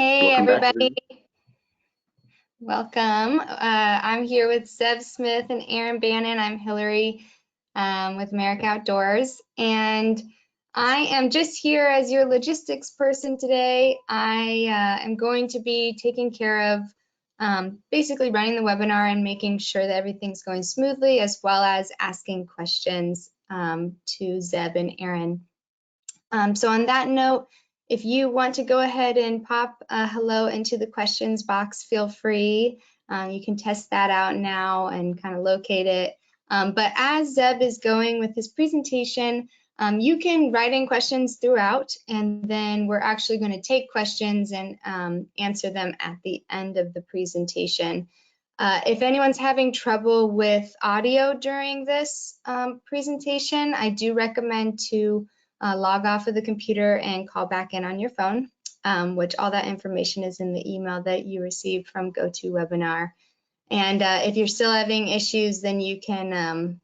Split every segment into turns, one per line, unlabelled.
Hey
Welcome back,
everybody,
everyone.
welcome. I'm here with Zeb Smith and Aaron Bannon. I'm Hillary with America Outdoors, and I am just here as your logistics person today. I am going to be taking care of basically running the webinar and making sure that everything's going smoothly, as well as asking questions to Zeb and Aaron. So on that note, if you want to go ahead and pop a hello into the questions box, feel free. You can test that out now and kind of locate it. But as Zeb is going with his presentation, you can write in questions throughout, and then we're actually going to take questions and answer them at the end of the presentation. If anyone's having trouble with audio during this presentation, I do recommend to log off of the computer and call back in on your phone, which all that information is in the email that you received from GoToWebinar. And if you're still having issues, then you can,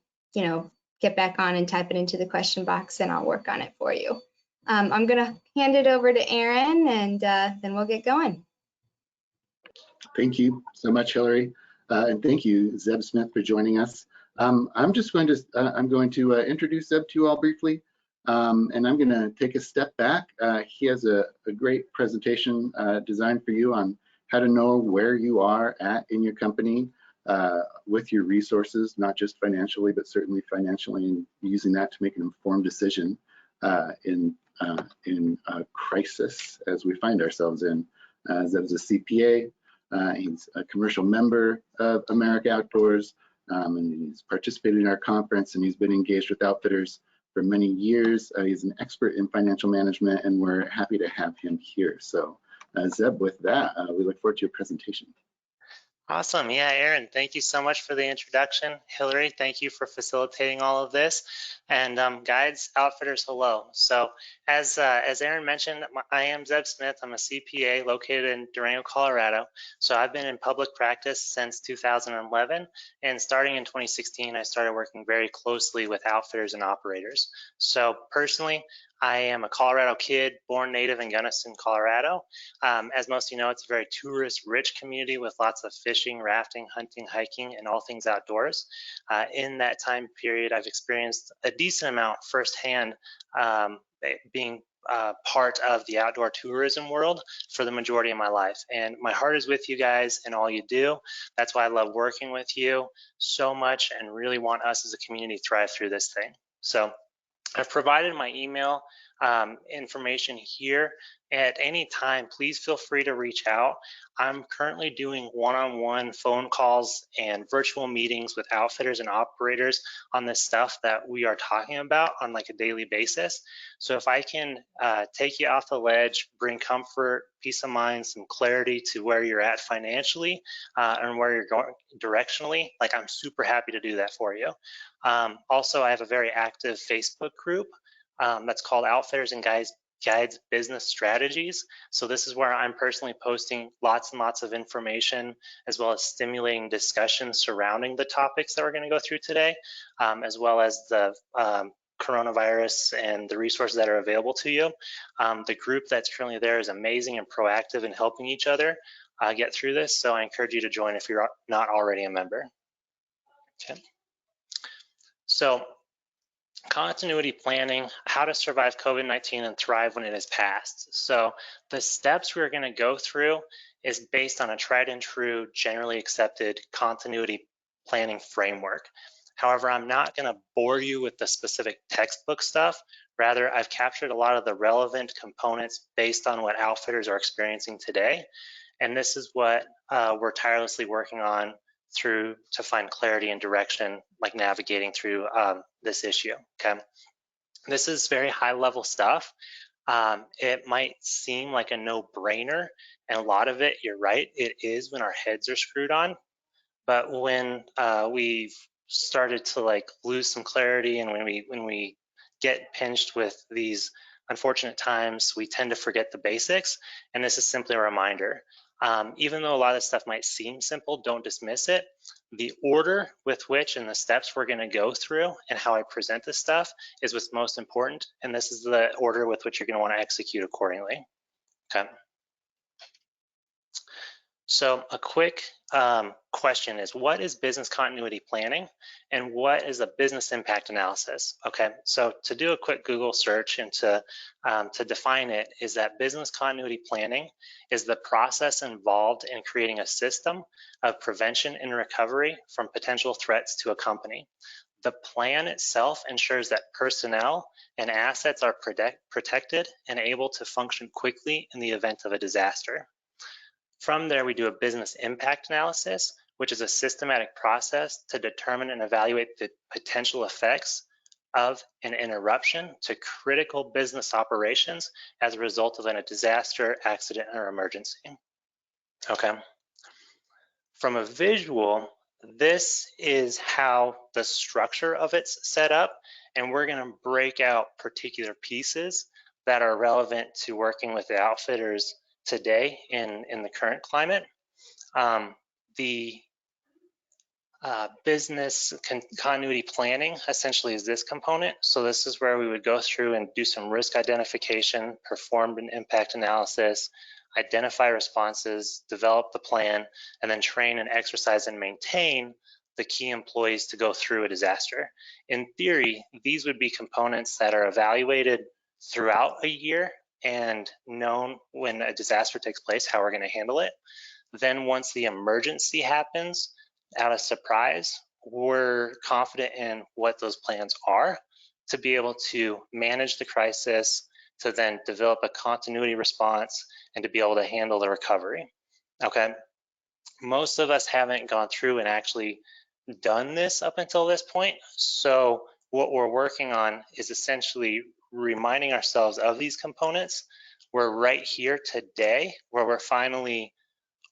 get back on and type it into the question box, and I'll work on it for you. I'm going to hand it over to Aaron, and then we'll get going.
Thank you so much, Hillary, and thank you, Zeb Smith, for joining us. I'm going to introduce Zeb to you all briefly, and I'm going to take a step back. He has a great presentation designed for you on how to know where you are at in your company with your resources, not just financially, but certainly financially, and using that to make an informed decision in a crisis as we find ourselves in. Zeb's a CPA. He's a commercial member of America Outdoors, and he's participated in our conference, and he's been engaged with outfitters for many years. He's an expert in financial management, and we're happy to have him here. So Zeb, with that, we look forward to your presentation.
Awesome. Yeah, Aaron, thank you so much for the introduction. Hillary, thank you for facilitating all of this. And guides, outfitters, hello. So as Aaron mentioned, I am Zeb Smith. I'm a CPA located in Durango, Colorado. So I've been in public practice since 2011. And starting in 2016, I started working very closely with outfitters and operators. So personally, I am a Colorado kid, born native in Gunnison, Colorado. As most of you know, it's a very tourist-rich community with lots of fishing, rafting, hunting, hiking, and all things outdoors. In that time period, I've experienced a decent amount firsthand, being part of the outdoor tourism world for the majority of my life. And my heart is with you guys and all you do. That's why I love working with you so much and really want us as a community to thrive through this thing. So I've provided my email information here. At any time, please feel free to reach out. I'm currently doing one-on-one phone calls and virtual meetings with outfitters and operators on this stuff that we are talking about on like a daily basis. So if I can take you off the ledge, bring comfort, peace of mind, some clarity to where you're at financially and where you're going directionally, like I'm super happy to do that for you. Also, I have a very active Facebook group that's called Outfitters and Guides Business Strategies. So this is where I'm personally posting lots and lots of information, as well as stimulating discussion surrounding the topics that we're going to go through today, as well as the coronavirus and the resources that are available to you. The group that's currently there is amazing and proactive in helping each other get through this. So I encourage you to join if you're not already a member. Okay. So continuity planning, how to survive COVID-19 and thrive when it has passed. So the steps we're going to go through is based on a tried and true, generally accepted continuity planning framework. However, I'm not going to bore you with the specific textbook stuff. Rather, I've captured a lot of the relevant components based on what outfitters are experiencing today. And this is what we're tirelessly working on through to find clarity and direction, like navigating through this issue. Okay, this is very high level stuff. It might seem like a no-brainer, and a lot of it, you're right, it is when our heads are screwed on. But when we've started to like lose some clarity, and when we get pinched with these unfortunate times, we tend to forget the basics. And this is simply a reminder. Even though a lot of this stuff might seem simple, don't dismiss it. The order with which and the steps we're going to go through and how I present this stuff is what's most important. And this is the order with which you're going to want to execute accordingly. Okay. So a quick question is, what is business continuity planning and what is a business impact analysis? Okay, so to do a quick Google search and to define it, is that business continuity planning is the process involved in creating a system of prevention and recovery from potential threats to a company. The plan itself ensures that personnel and assets are protected and able to function quickly in the event of a disaster. From there, we do a business impact analysis, which is a systematic process to determine and evaluate the potential effects of an interruption to critical business operations as a result of a disaster, accident, or emergency. Okay. From a visual, this is how the structure of it's set up, and we're going to break out particular pieces that are relevant to working with the outfitters today in the current climate. The business continuity planning essentially is this component. So this is where we would go through and do some risk identification, perform an impact analysis, identify responses, develop the plan, and then train and exercise and maintain the key employees to go through a disaster. In theory, these would be components that are evaluated throughout a year and known when a disaster takes place, how we're going to handle it. Then once the emergency happens, out of surprise, we're confident in what those plans are to be able to manage the crisis, to then develop a continuity response, and to be able to handle the recovery. Okay, most of us haven't gone through and actually done this up until this point. So what we're working on is essentially reminding ourselves of these components. We're right here today where we're finally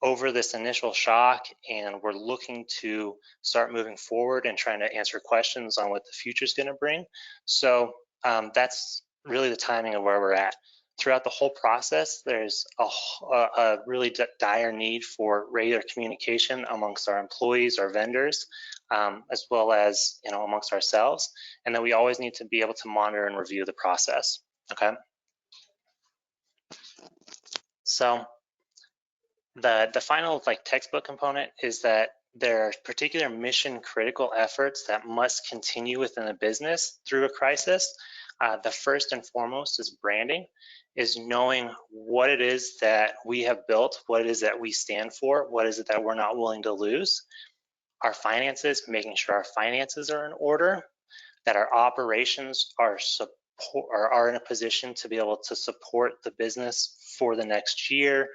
over this initial shock and we're looking to start moving forward and trying to answer questions on what the future is going to bring. So that's really the timing of where we're at. Throughout the whole process, there's a really dire need for regular communication amongst our employees, our vendors, as well as amongst ourselves, and then we always need to be able to monitor and review the process. Okay. So the final textbook component is that there are particular mission critical efforts that must continue within a business through a crisis. The first and foremost is branding, is knowing what it is that we have built, what it is that we stand for, what is it that we're not willing to lose. Our finances, making sure our finances are in order, that our operations are in a position to be able to support the business for the next year.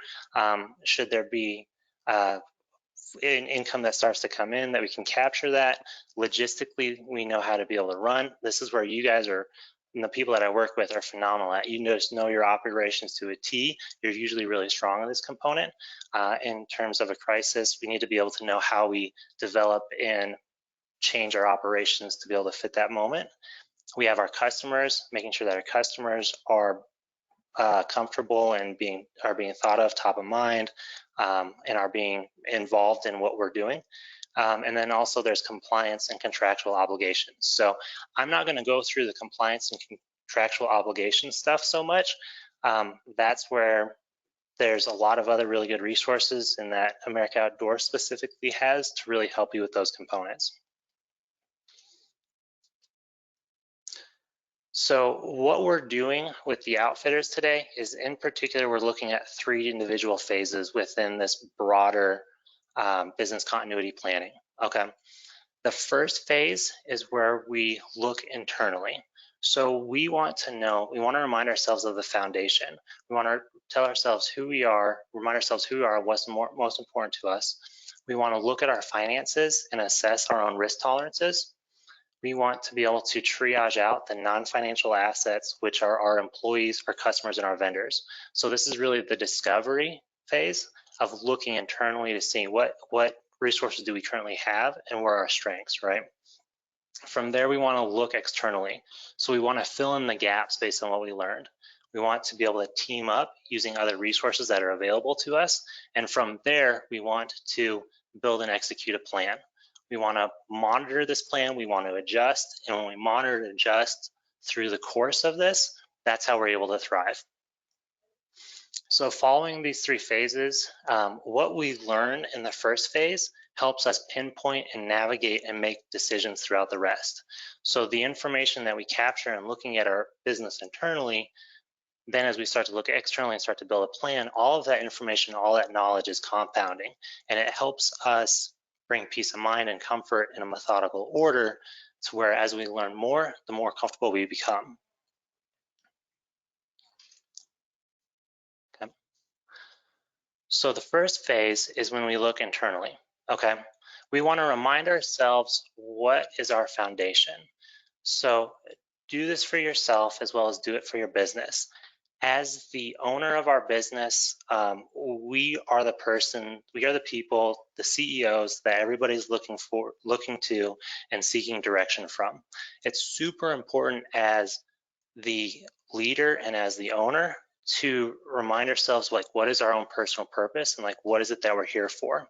Should there be an income that starts to come in, that we can capture that. Logistically, we know how to be able to run. This is where you guys are, and the people that I work with are phenomenal at. You just know your operations to a T. You're usually really strong on this component. In terms of a crisis, we need to be able to know how we develop and change our operations to be able to fit that moment. We have our customers, making sure that our customers are comfortable and are being thought of, top of mind, and are being involved in what we're doing. And then also there's compliance and contractual obligations. So I'm not going to go through the compliance and contractual obligation stuff so much. That's where there's a lot of other really good resources in that America Outdoors specifically has to really help you with those components. So what we're doing with the outfitters today is, in particular, we're looking at 3 individual phases within this broader business continuity planning. Okay, the first phase is where we look internally. So we want to remind ourselves of the foundation. We want to tell ourselves who we are, remind ourselves who we are, what's most important to us. We want to look at our finances and assess our own risk tolerances. We want to be able to triage out the non-financial assets, which are our employees, our customers, and our vendors. So this is really the discovery phase of looking internally to see what resources do we currently have and where are our strengths, right? From there, we want to look externally. So we want to fill in the gaps based on what we learned. We want to be able to team up using other resources that are available to us. And from there, we want to build and execute a plan. We want to monitor this plan, we want to adjust, and when we monitor and adjust through the course of this, that's how we're able to thrive. So following these 3 phases, what we learn in the first phase helps us pinpoint and navigate and make decisions throughout the rest. So the information that we capture and looking at our business internally, then as we start to look externally and start to build a plan, all of that information, all that knowledge is compounding, and it helps us bring peace of mind and comfort in a methodical order to where as we learn more, the more comfortable we become. Okay. So the first phase is when we look internally, okay? We want to remind ourselves what is our foundation. So do this for yourself as well as do it for your business. As the owner of our business, we are the people, the CEOs that everybody's looking to and seeking direction from. It's super important as the leader and as the owner to remind ourselves like what is our own personal purpose and like what is it that we're here for.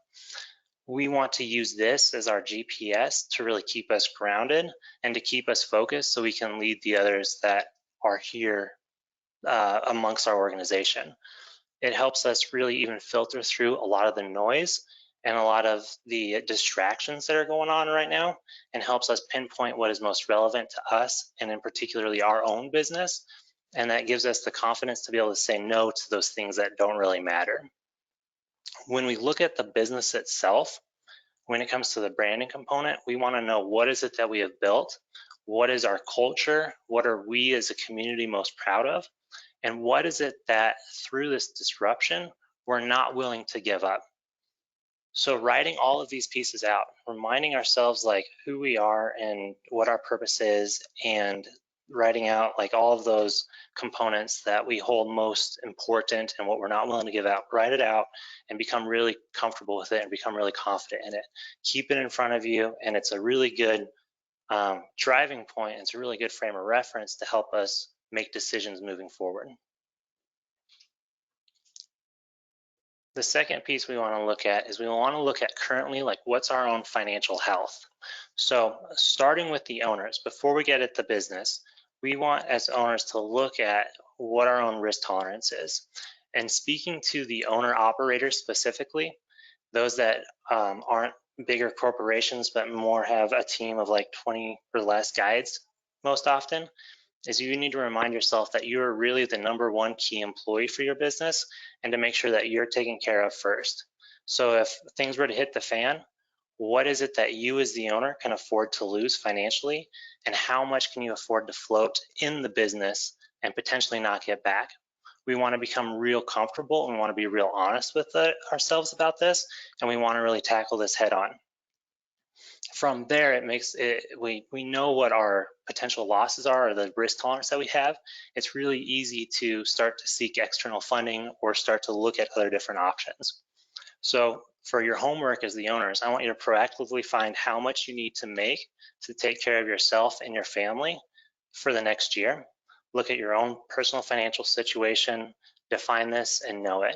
We want to use this as our GPS to really keep us grounded and to keep us focused so we can lead the others that are here amongst our organization. It helps us really even filter through a lot of the noise and a lot of the distractions that are going on right now, and helps us pinpoint what is most relevant to us and in particularly our own business. And that gives us the confidence to be able to say no to those things that don't really matter. When we look at the business itself, when it comes to the branding component, we want to know what is it that we have built, what is our culture, what are we as a community most proud of, and what is it that through this disruption we're not willing to give up. So writing all of these pieces out, reminding ourselves like who we are and what our purpose is, and writing out like all of those components that we hold most important and what we're not willing to give out, write it out and become really comfortable with it and become really confident in it. Keep it in front of you, and it's a really good driving point. It's a really good frame of reference to help us make decisions moving forward. The second piece we want to look at is we want to look at currently like what's our own financial health. So starting with the owners, before we get at the business, we want as owners to look at what our own risk tolerance is. And speaking to the owner operators specifically, those that aren't bigger corporations but more have a team of like 20 or less guides most often, is you need to remind yourself that you are really the #1 key employee for your business and to make sure that you're taken care of first. So if things were to hit the fan, what is it that you as the owner can afford to lose financially, and how much can you afford to float in the business and potentially not get back? We want to become real comfortable and we want to be real honest with ourselves about this, and we want to really tackle this head on. From there, it makes it, we know what our potential losses are or the risk tolerance that we have. It's really easy to start to seek external funding or start to look at other different options. So for your homework as the owners, I want you to proactively find how much you need to make to take care of yourself and your family for the next year. Look at your own personal financial situation, define this and know it.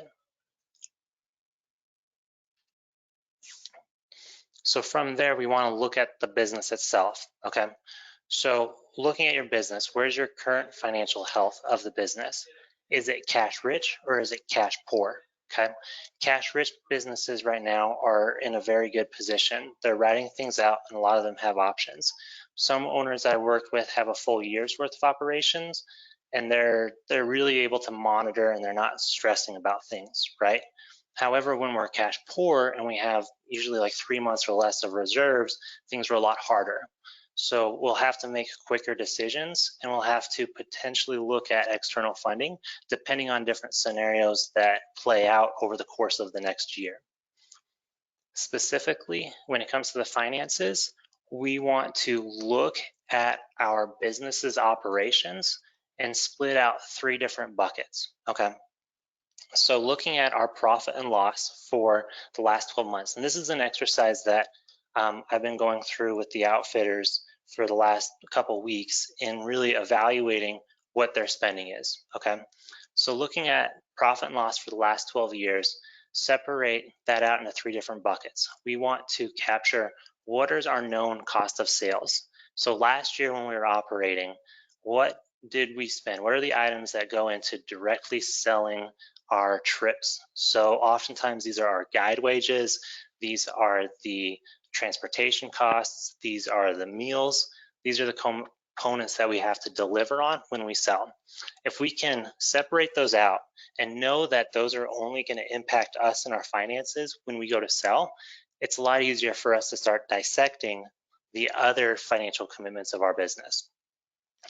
So from there, we want to look at the business itself, okay? So looking at your business, where's your current financial health of the business? Is it cash rich or is it cash poor, okay? Cash rich businesses right now are in a very good position. They're writing things out and a lot of them have options. Some owners I work with have a full year's worth of operations, and they're really able to monitor and they're not stressing about things, right? However, when we're cash poor and we have usually like 3 months or less of reserves, things are a lot harder. So we'll have to make quicker decisions, and we'll have to potentially look at external funding depending on different scenarios that play out over the course of the next year. Specifically, when it comes to the finances, we want to look at our business's operations and split out 3 different buckets, okay? So looking at our profit and loss for the last 12 months, and this is an exercise that I've been going through with the outfitters for the last couple weeks in really evaluating what their spending is, okay? So looking at profit and loss for the last 12 years, separate that out into 3 different buckets. We want to capture what is our known cost of sales. So last year when we were operating, what did we spend? What are the items that go into directly selling our trips. So oftentimes these are our guide wages, these are the transportation costs, these are the meals, these are the components that we have to deliver on when we sell. If we can separate those out and know that those are only going to impact us and our finances when we go to sell, it's a lot easier for us to start dissecting the other financial commitments of our business.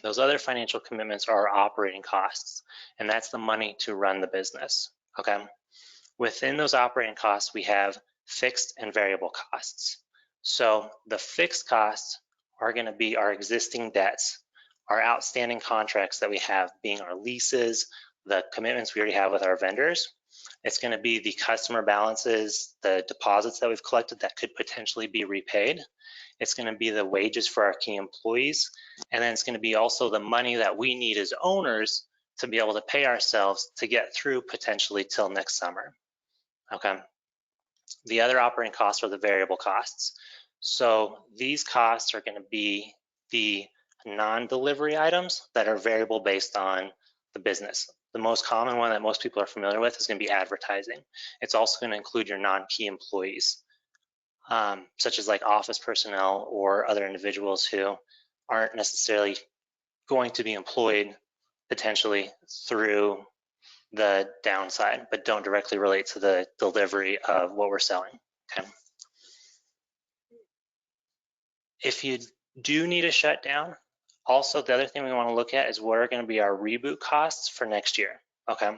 Those other financial commitments are our operating costs, and that's the money to run the business, okay? Within those operating costs, we have fixed and variable costs. So the fixed costs are going to be our existing debts, our outstanding contracts that we have, being our leases, the commitments we already have with our vendors. It's going to be the customer balances, the deposits that we've collected that could potentially be repaid. It's going to be the wages for our key employees. And then it's going to be also the money that we need as owners to be able to pay ourselves to get through potentially till next summer. Okay. The other operating costs are the variable costs. So these costs are going to be the non-delivery items that are variable based on the business. The most common one that most people are familiar with is going to be advertising. It's also going to include your non-key employees, such as like office personnel or other individuals who aren't necessarily going to be employed potentially through the downside, but don't directly relate to the delivery of what we're selling, okay? If you do need a shutdown, also the other thing we want to look at is what are going to be our reboot costs for next year, okay?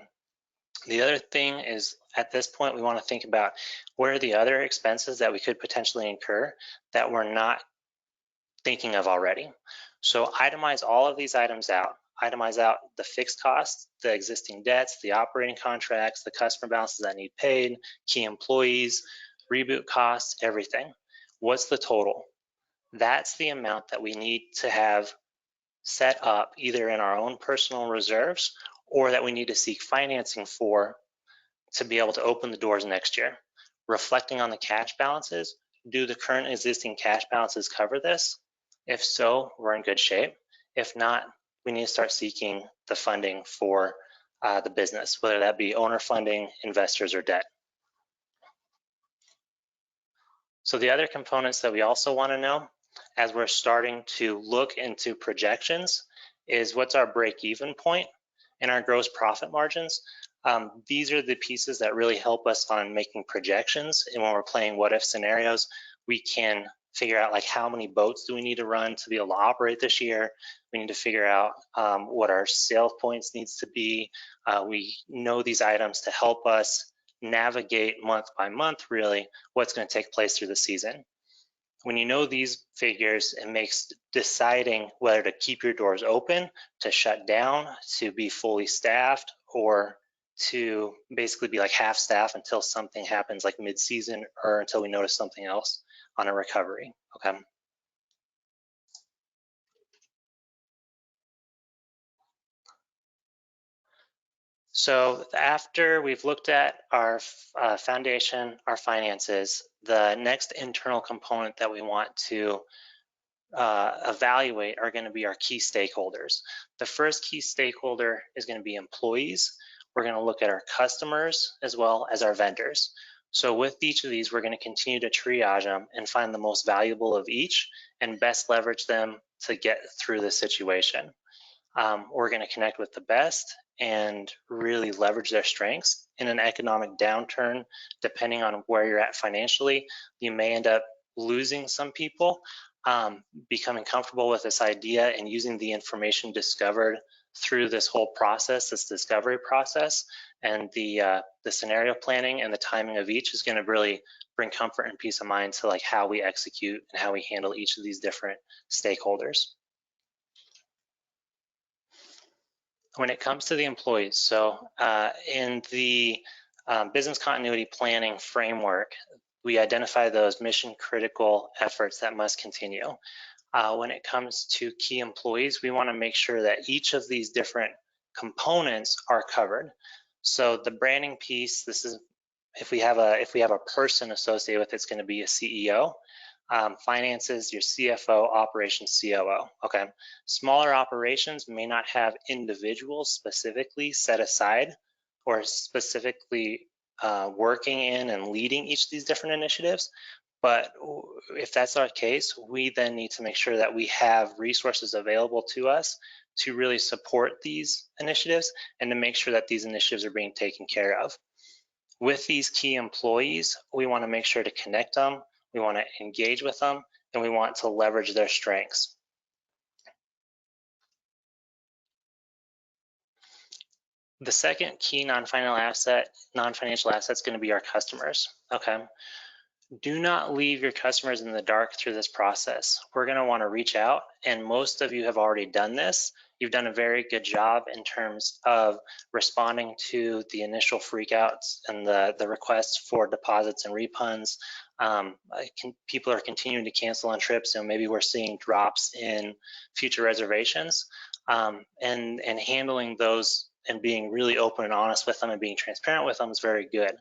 The other thing is at this point, we want to think about where are the other expenses that we could potentially incur that we're not thinking of already. So itemize all of these items out. Itemize out the fixed costs, the existing debts, the operating contracts, the customer balances that need paid, key employees, reboot costs, everything. What's the total? That's the amount that we need to have set up either in our own personal reserves or that we need to seek financing for to be able to open the doors next year. Reflecting on the cash balances, do the current existing cash balances cover this? If so, we're in good shape. If not, we need to start seeking the funding for the business, whether that be owner funding, investors, or debt. So the other components that we also want to know as we're starting to look into projections is what's our break-even point and our gross profit margins. These are the pieces that really help us on making projections, and when we're playing what if scenarios, we can figure out like how many boats do we need to run to be able to operate this year. We need to figure out what our sales points needs to be. We know these items to help us navigate month by month really what's going to take place through the season. When you know these figures, it makes deciding whether to keep your doors open, to shut down, to be fully staffed, or to basically be like half staff until something happens like mid-season or until we notice something else on a recovery, okay? So after we've looked at our foundation, our finances, the next internal component that we want to evaluate are going to be our key stakeholders. The first key stakeholder is going to be employees. We're going to look at our customers as well as our vendors. So with each of these, we're going to continue to triage them and find the most valuable of each and best leverage them to get through the situation. We're going to connect with the best and really leverage their strengths. In an economic downturn, depending on where you're at financially, you may end up losing some people, becoming comfortable with this idea and using the information discovered through this whole process, this discovery process, and the scenario planning and the timing of each is going to really bring comfort and peace of mind to like how we execute and how we handle each of these different stakeholders. When it comes to the employees, so in the business continuity planning framework, we identify those mission critical efforts that must continue. When it comes to key employees, we want to make sure that each of these different components are covered. So the branding piece, this is if we have a person associated with it, it's going to be a CEO. Finances, your CFO, operations, COO, okay? Smaller operations may not have individuals specifically set aside or specifically working in and leading each of these different initiatives. But if that's our case, we then need to make sure that we have resources available to us to really support these initiatives and to make sure that these initiatives are being taken care of. With these key employees, we want to make sure to connect them, we want to engage with them, and we want to leverage their strengths. The second key non-financial asset is going to be our customers. Okay. Do not leave your customers in the dark through this process. We're going to want to reach out, and most of you have already done this. You've done a very good job in terms of responding to the initial freakouts and the requests for deposits and refunds. People are continuing to cancel on trips, and maybe we're seeing drops in future reservations, and handling those and being really open and honest with them and being transparent with them is very good.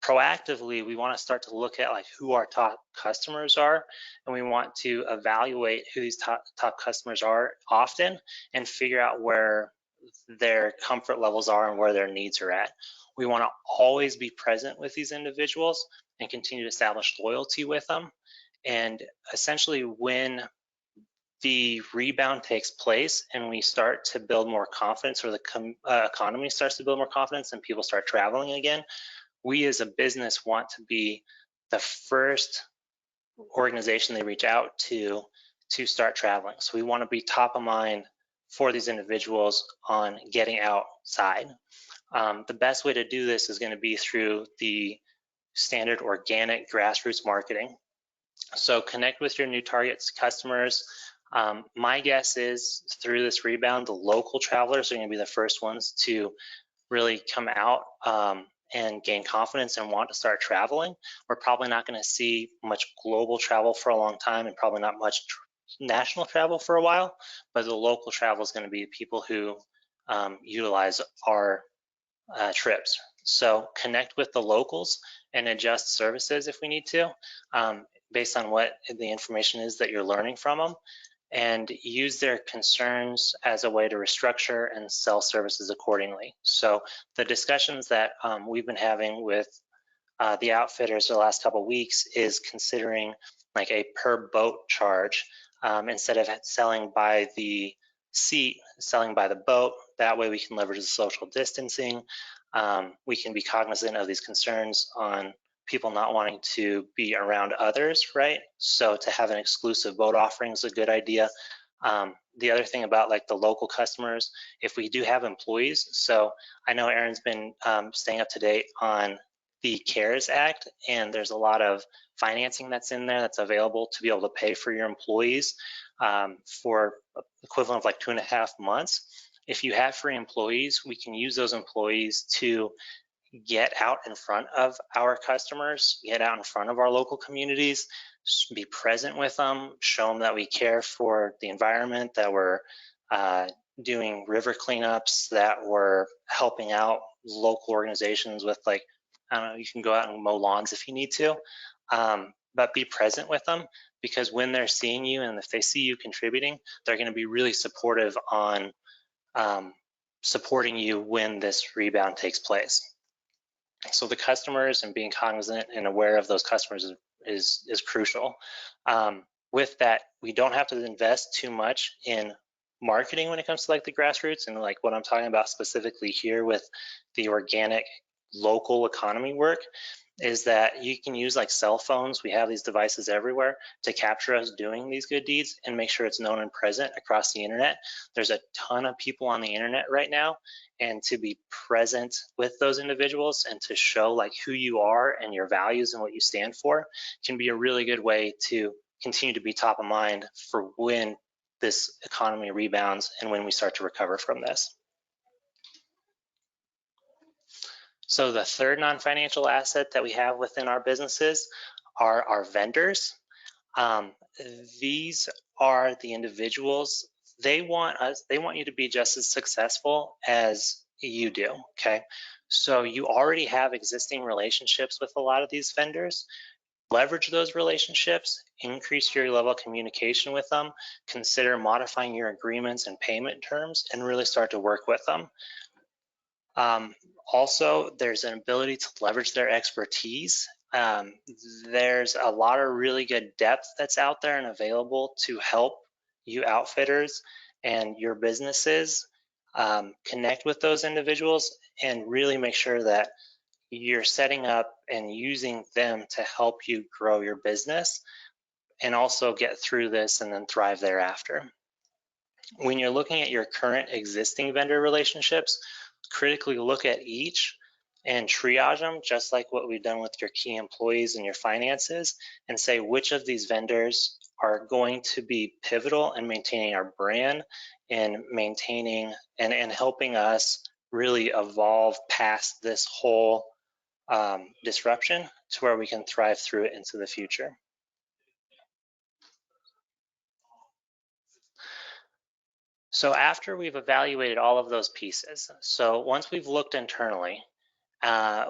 Proactively, we want to start to look at like who our top customers are, and we want to evaluate who these top customers are often and figure out where their comfort levels are and where their needs are at. We want to always be present with these individuals and continue to establish loyalty with them. And essentially, when the rebound takes place and we start to build more confidence, or the economy starts to build more confidence and people start traveling again, we as a business want to be the first organization they reach out to start traveling. So we want to be top of mind for these individuals on getting outside. The best way to do this is going to be through the standard organic grassroots marketing. So connect with your new target customers. My guess is through this rebound, the local travelers are going to be the first ones to really come out and gain confidence and want to start traveling. We're probably not going to see much global travel for a long time, and probably not much national travel for a while, but the local travel is going to be people who utilize our trips. So connect with the locals and adjust services if we need to, based on what the information is that you're learning from them, and use their concerns as a way to restructure and sell services accordingly. So the discussions that we've been having with the outfitters the last couple of weeks is considering like a per boat charge, instead of selling by the seat, selling by the boat. That way we can leverage the social distancing. We can be cognizant of these concerns on people not wanting to be around others, right? So to have an exclusive boat offering is a good idea. The other thing about like the local customers, if we do have employees, so I know Aaron's been staying up to date on the CARES Act, and there's a lot of financing that's in there that's available to be able to pay for your employees for equivalent of like 2.5 months. If you have free employees, we can use those employees to get out in front of our customers, get out in front of our local communities, be present with them, show them that we care for the environment, that we're doing river cleanups, that we're helping out local organizations with, like, I don't know, you can go out and mow lawns if you need to, but be present with them, because when they're seeing you and if they see you contributing, they're going to be really supportive on supporting you when this rebound takes place. So the customers and being cognizant and aware of those customers is crucial. With that, we don't have to invest too much in marketing when it comes to like the grassroots, and like what I'm talking about specifically here with the organic local economy work is that you can use like cell phones. We have these devices everywhere to capture us doing these good deeds and make sure it's known and present across the internet. There's a ton of people on the internet right now, and to be present with those individuals and to show like who you are and your values and what you stand for can be a really good way to continue to be top of mind for when this economy rebounds and when we start to recover from this. So the third non-financial asset that we have within our businesses are our vendors. These are the individuals. They want you to be just as successful as you do, okay? So you already have existing relationships with a lot of these vendors. Leverage those relationships, increase your level of communication with them, consider modifying your agreements and payment terms, and really start to work with them. Also, there's an ability to leverage their expertise. There's a lot of really good depth that's out there and available to help you outfitters and your businesses connect with those individuals and really make sure that you're setting up and using them to help you grow your business and also get through this and then thrive thereafter. When you're looking at your current existing vendor relationships, critically look at each and triage them, just like what we've done with your key employees and your finances, and say which of these vendors are going to be pivotal in maintaining our brand and maintaining and helping us really evolve past this whole disruption to where we can thrive through it into the future. So after we've evaluated all of those pieces, so once we've looked internally,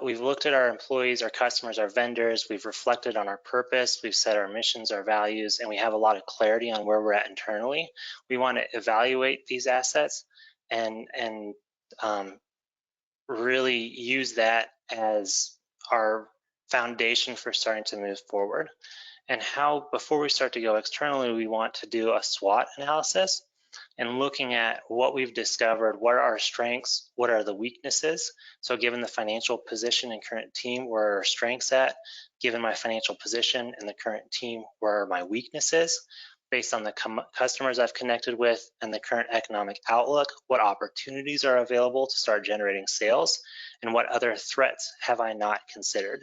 we've looked at our employees, our customers, our vendors, we've reflected on our purpose, we've set our missions, our values, and we have a lot of clarity on where we're at internally. We want to evaluate these assets and really use that as our foundation for starting to move forward. And how, before we start to go externally, we want to do a SWOT analysis and looking at what we've discovered, what are our strengths, what are the weaknesses. So given the financial position and current team, where are our strengths at? Given my financial position and the current team, where are my weaknesses? Based on the customers I've connected with and the current economic outlook, what opportunities are available to start generating sales, and what other threats have I not considered?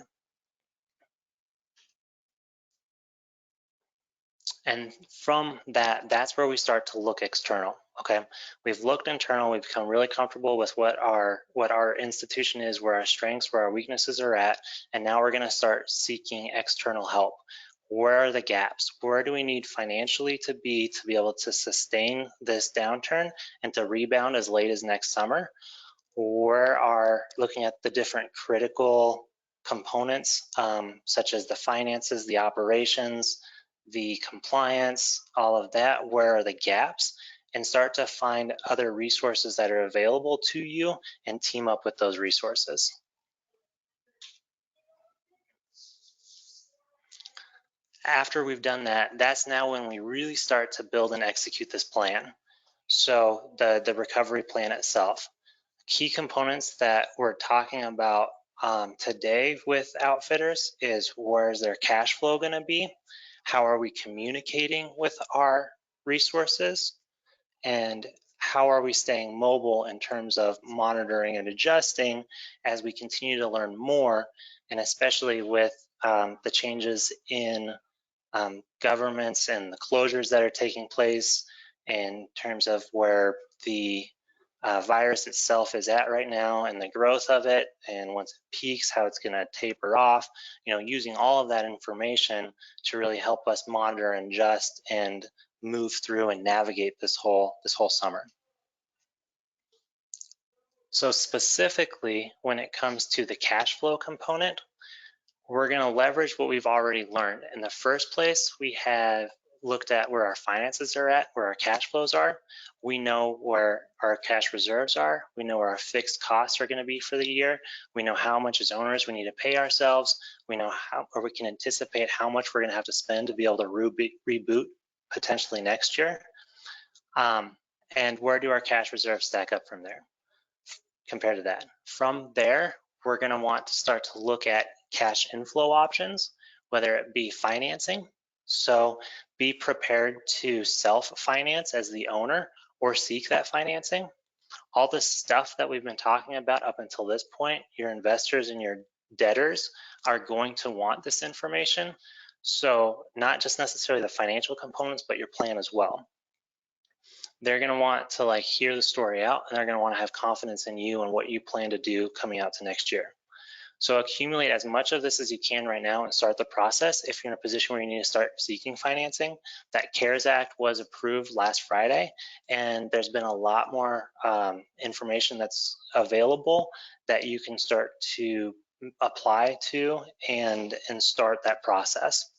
And from that, that's where we start to look external. Okay, we've looked internal, we've become really comfortable with what our institution is, where our strengths, where our weaknesses are at, and now we're going to start seeking external help. Where are the gaps? Where do we need financially to be able to sustain this downturn and to rebound as late as next summer? Where are looking at the different critical components, such as the finances, the operations, the compliance, all of that, where are the gaps, and start to find other resources that are available to you and team up with those resources. After we've done that, that's now when we really start to build and execute this plan. So the recovery plan itself. Key components that we're talking about today with outfitters is, where is their cash flow going to be? How are we communicating with our resources? And how are we staying mobile in terms of monitoring and adjusting as we continue to learn more, and especially with the changes in governments and the closures that are taking place in terms of where the virus itself is at right now and the growth of it, and once it peaks, how it's going to taper off, using all of that information to really help us monitor and adjust and move through and navigate this whole summer. So specifically, when it comes to the cash flow component, we're going to leverage what we've already learned. In the first place, we have looked at where our finances are at, where our cash flows are. We know where our cash reserves are. We know where our fixed costs are going to be for the year. We know how much as owners we need to pay ourselves. We know or we can anticipate how much we're going to have to spend to be able to reboot potentially next year. And where do our cash reserves stack up from there compared to that? From there, we're going to want to start to look at cash inflow options, whether it be financing. So be prepared to self-finance as the owner or seek that financing. All the stuff that we've been talking about up until this point, your investors and your debtors are going to want this information. So not just necessarily the financial components, but your plan as well. They're going to want to hear the story out, and they're going to want to have confidence in you and what you plan to do coming out to next year. So accumulate as much of this as you can right now and start the process if you're in a position where you need to start seeking financing. That CARES Act was approved last Friday, and there's been a lot more information that's available that you can start to apply to and start that process.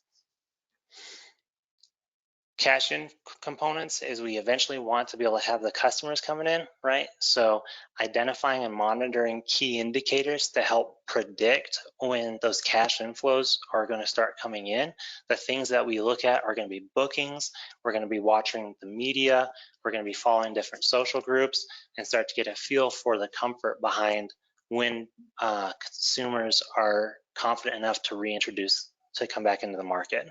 cash in components is we eventually want to be able to have the customers coming in, right? So identifying and monitoring key indicators to help predict when those cash inflows are going to start coming in. The things that we look at are going to be bookings. We're going to be watching the media. We're going to be following different social groups and start to get a feel for the comfort behind when consumers are confident enough to reintroduce, to come back into the market.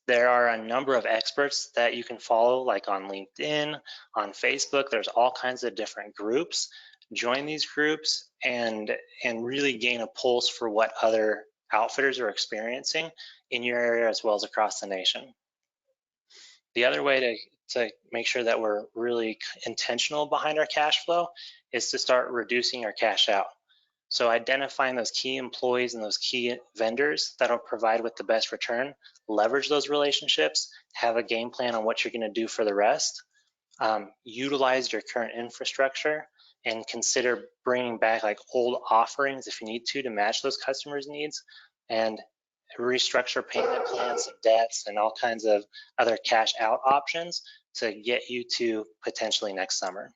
There are a number of experts that you can follow, like on LinkedIn, on Facebook. There's all kinds of different groups. Join these groups and really gain a pulse for what other outfitters are experiencing in your area as well as across the nation. The other way to make sure that we're really intentional behind our cash flow is to start reducing our cash out. So identifying those key employees and those key vendors that'll provide with the best return, leverage those relationships, have a game plan on what you're going to do for the rest, utilize your current infrastructure, and consider bringing back like old offerings if you need to match those customers' needs, and restructure payment plans and debts and all kinds of other cash out options to get you to potentially next summer.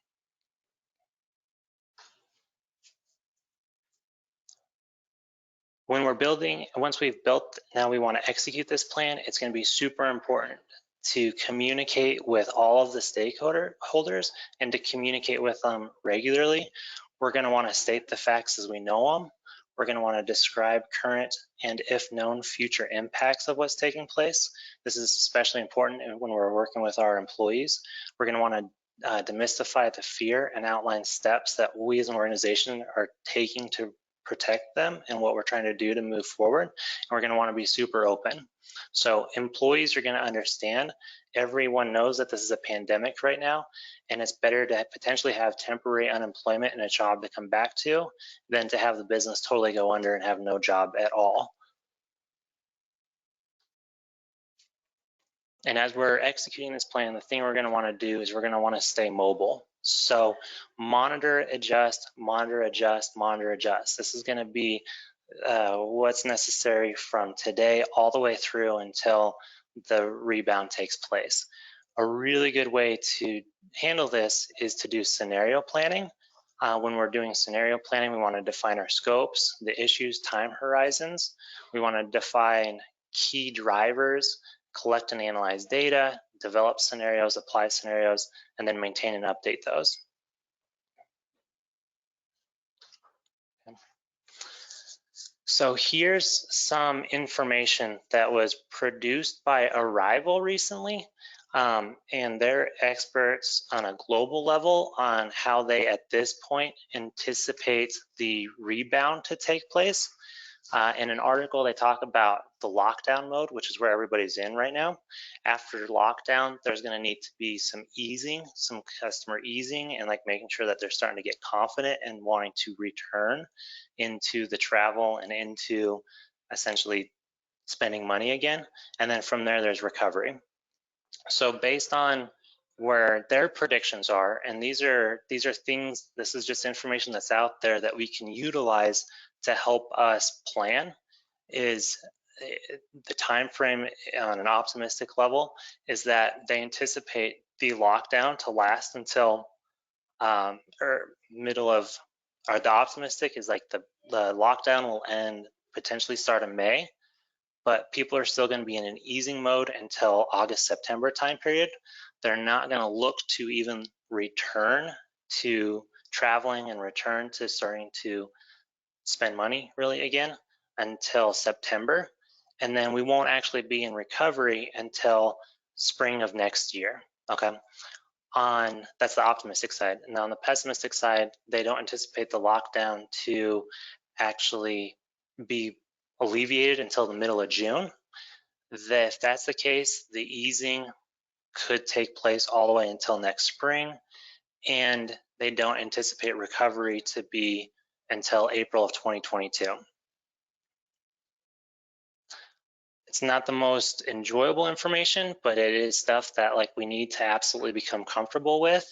When we're building, once we've built, now we want to execute this plan, it's going to be super important to communicate with all of the stakeholders and to communicate with them regularly. We're going to want to state the facts as we know them. We're going to want to describe current and, if known, future impacts of what's taking place. This is especially important when we're working with our employees. We're going to want to demystify the fear and outline steps that we as an organization are taking to protect them and what we're trying to do to move forward. And we're going to want to be super open. So employees are going to understand, everyone knows that this is a pandemic right now, and it's better to potentially have temporary unemployment and a job to come back to than to have the business totally go under and have no job at all. And as we're executing this plan, the thing we're going to want to do is we're going to want to stay mobile. So monitor, adjust, monitor, adjust, monitor, adjust. This is going to be what's necessary from today all the way through until the rebound takes place. A really good way to handle this is to do scenario planning. When we're doing scenario planning, we want to define our scopes, the issues, time horizons. We want to define key drivers, collect and analyze data, develop scenarios, apply scenarios, and then maintain and update those. So here's some information that was produced by Arrival recently, and they're experts on a global level on how they at this point anticipate the rebound to take place. In an article, they talk about the lockdown mode, which is where everybody's in right now. After lockdown, there's going to need to be some easing, some customer easing, and like making sure that they're starting to get confident and wanting to return into the travel and into essentially spending money again. And then from there, there's recovery. So based on where their predictions are, and these are things, this is just information that's out there that we can utilize to help us plan, is the time frame on an optimistic level is that they anticipate the lockdown to last until or the optimistic is like the lockdown will end, potentially start in May, but people are still going to be in an easing mode until August, September time period. They're not going to look to even return to traveling and return to starting to spend money really again until September. And then we won't actually be in recovery until spring of next year, okay? That's the optimistic side. Now on the pessimistic side, they don't anticipate the lockdown to actually be alleviated until the middle of June. If that's the case, the easing could take place all the way until next spring, and they don't anticipate recovery to be until April of 2022. It's not the most enjoyable information, but it is stuff that like we need to absolutely become comfortable with,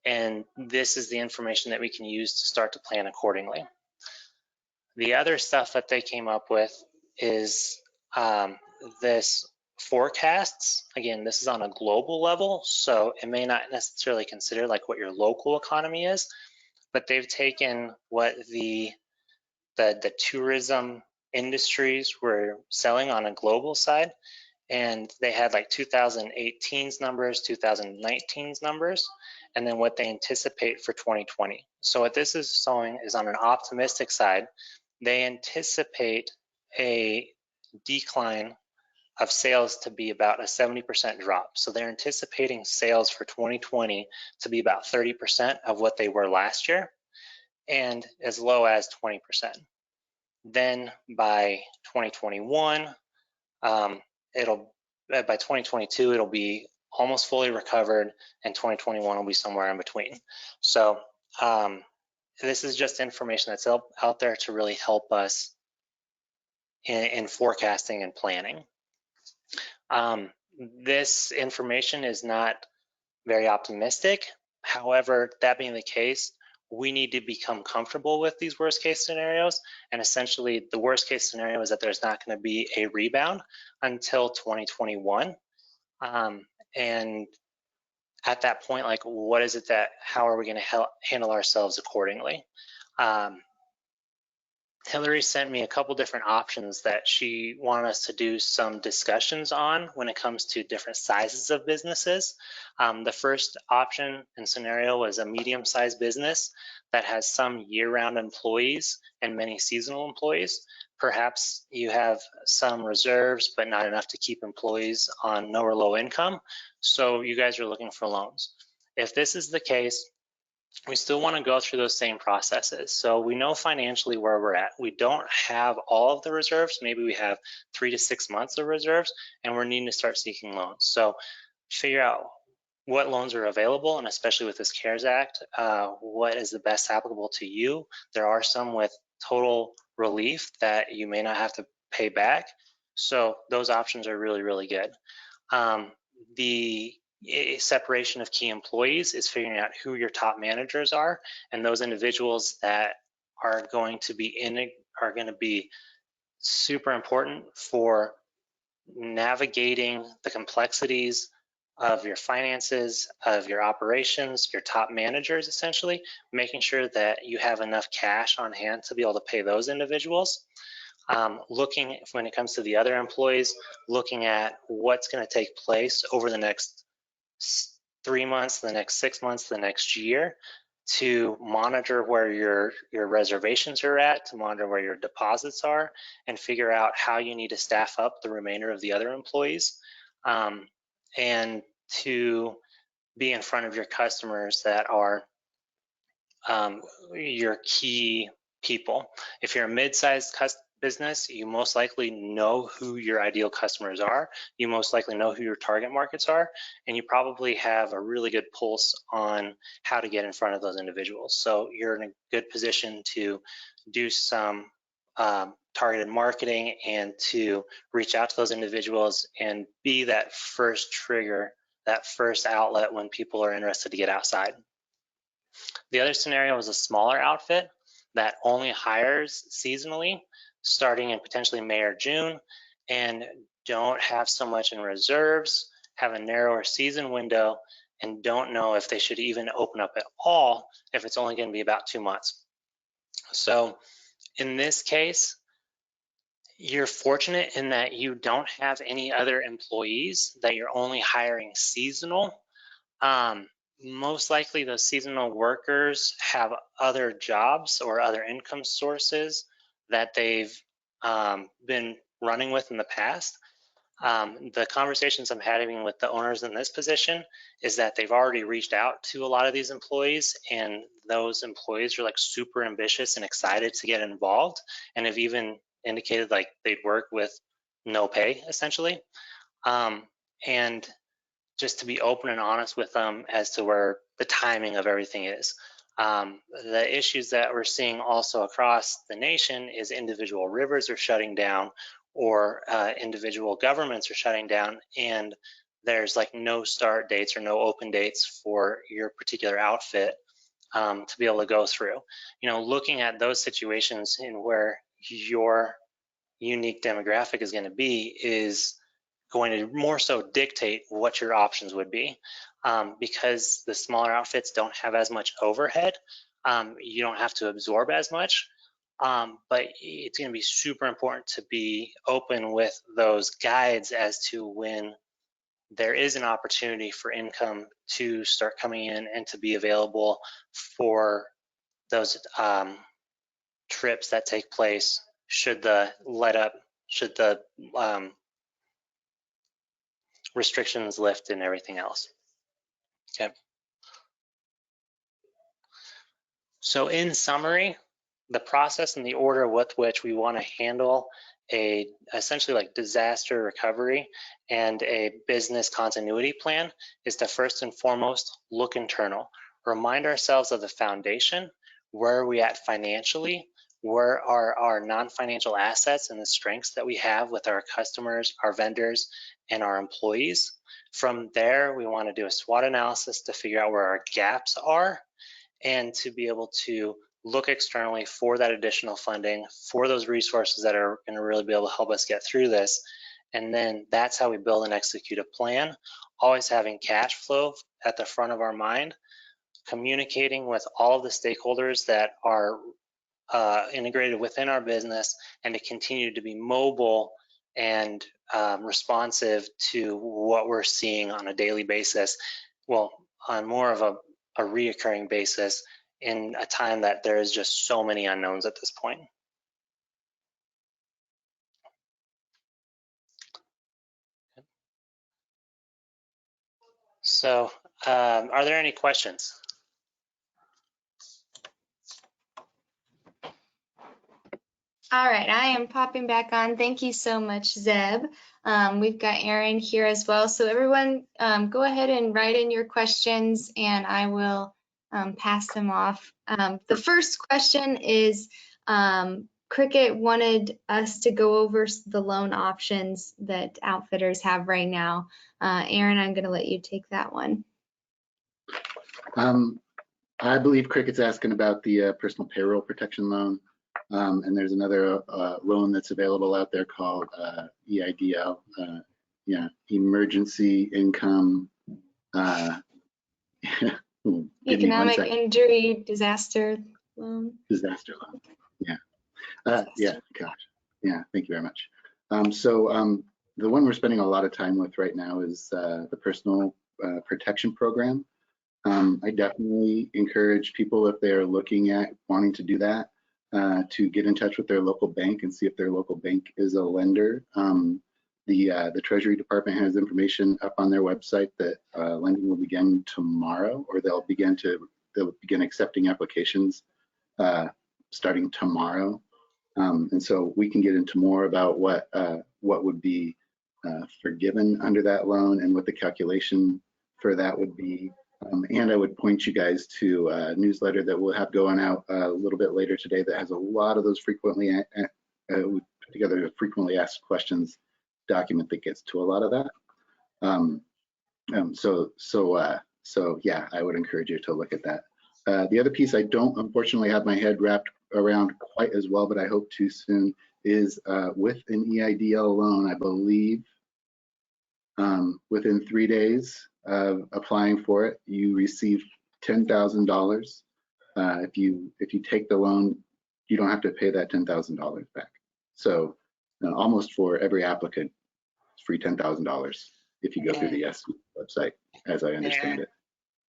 and this is the information that we can use to start to plan accordingly. The other stuff that they came up with is this forecasts, again, this is on a global level, so it may not necessarily consider like what your local economy is, but they've taken what the tourism industries were selling on a global side, and they had like 2018's numbers, 2019's numbers, and then what they anticipate for 2020. So what this is showing is on an optimistic side, they anticipate a decline of sales to be about a 70% drop. So they're anticipating sales for 2020 to be about 30% of what they were last year, and as low as 20%. Then by 2021, by 2022, it'll be almost fully recovered, and 2021 will be somewhere in between. So this is just information that's out there to really help us in forecasting and planning. This information is not very optimistic. However, that being the case, we need to become comfortable with these worst case scenarios. And essentially the worst case scenario is that there's not going to be a rebound until 2021. And at that point, like, what is it that, how are we going to handle ourselves accordingly? Hillary sent me a couple different options that she wanted us to do some discussions on when it comes to different sizes of businesses. The first option and scenario was a medium-sized business that has some year-round employees and many seasonal employees. Perhaps you have some reserves, but not enough to keep employees on no or low income. So you guys are looking for loans. If this is the case, we still want to go through those same processes. So we know financially where we're at. We don't have all of the reserves. Maybe we have 3 to 6 months of reserves, and we're needing to start seeking loans. So figure out what loans are available, and especially with this CARES Act, what is the best applicable to you. There are some with total relief that you may not have to pay back. So those options are really, really good. The separation of key employees is figuring out who your top managers are, and those individuals that are going to be super important for navigating the complexities of your finances, of your operations, your top managers, essentially making sure that you have enough cash on hand to be able to pay those individuals. Looking, when it comes to the other employees, looking at what's going to take place over the next 3 months, the next 6 months, the next year, to monitor where your reservations are at, to monitor where your deposits are, and figure out how you need to staff up the remainder of the other employees, and to be in front of your customers that are your key people. If you're a mid-sized business, you most likely know who your ideal customers are. You most likely know who your target markets are, and you probably have a really good pulse on how to get in front of those individuals. So you're in a good position to do some targeted marketing and to reach out to those individuals and be that first trigger, that first outlet when people are interested to get outside. The other scenario is a smaller outfit that only hires seasonally, starting in potentially May or June, and don't have so much in reserves, have a narrower season window, and don't know if they should even open up at all if it's only going to be about 2 months. So in this case, you're fortunate in that you don't have any other employees, that you're only hiring seasonal. Most likely those seasonal workers have other jobs or other income sources that they've been running with in the past. The conversations I'm having with the owners in this position is that they've already reached out to a lot of these employees, and those employees are like super ambitious and excited to get involved, and have even indicated like they'd work with no pay essentially. And just to be open and honest with them as to where the timing of everything is. The issues that we're seeing also across the nation is individual rivers are shutting down, or individual governments are shutting down, and there's like no start dates or no open dates for your particular outfit to be able to go through. You know, looking at those situations and where your unique demographic is going to be is going to more so dictate what your options would be. Because the smaller outfits don't have as much overhead, you don't have to absorb as much. But it's going to be super important to be open with those guides as to when there is an opportunity for income to start coming in and to be available for those trips that take place should the restrictions lift and everything else. Okay. So in summary, the process and the order with which we want to handle a essentially like disaster recovery and a business continuity plan is to first and foremost look internal, remind ourselves of the foundation. Where are we at financially? Where are our non-financial assets and the strengths that we have with our customers, our vendors, and our employees? From there, we want to do a SWOT analysis to figure out where our gaps are and to be able to look externally for that additional funding, for those resources that are going to really be able to help us get through this. And then that's how we build and execute a plan, always having cash flow at the front of our mind, communicating with all of the stakeholders that are integrated within our business, and to continue to be mobile and responsive to what we're seeing on a daily basis. Well, on more of a reoccurring basis in a time that there is just so many unknowns at this point. So are there any questions?
All right, I am popping back on. Thank you so much, Zeb. We've got Aaron here as well. So everyone, go ahead and write in your questions and I will pass them off. The first question is, Cricket wanted us to go over the loan options that outfitters have right now. Aaron, I'm gonna let you take that one.
I believe Cricket's asking about the personal payroll protection loan. And there's another loan that's available out there called EIDL, Emergency Income
Economic Injury Disaster Loan.
Disaster loan, yeah, gosh, yeah, thank you very much. The one we're spending a lot of time with right now is the personal protection program. I definitely encourage people, if they're looking at wanting to do that, to get in touch with their local bank and see if their local bank is a lender. The Treasury Department has information up on their website that lending will begin tomorrow, or they'll begin accepting applications starting tomorrow. And so we can get into more about what would be forgiven under that loan and what the calculation for that would be. And I would point you guys to a newsletter that we'll have going out a little bit later today that has a lot of those frequently we put together a frequently asked questions document that gets to a lot of that. So yeah, I would encourage you to look at that. The other piece I don't unfortunately have my head wrapped around quite as well, but I hope to soon, is with an EIDL loan, I believe within 3 days of applying for it, you receive $10,000. If you take the loan, you don't have to pay that $10,000 back. So almost for every applicant, it's free $10,000 if you go through the SC website, as I understand it.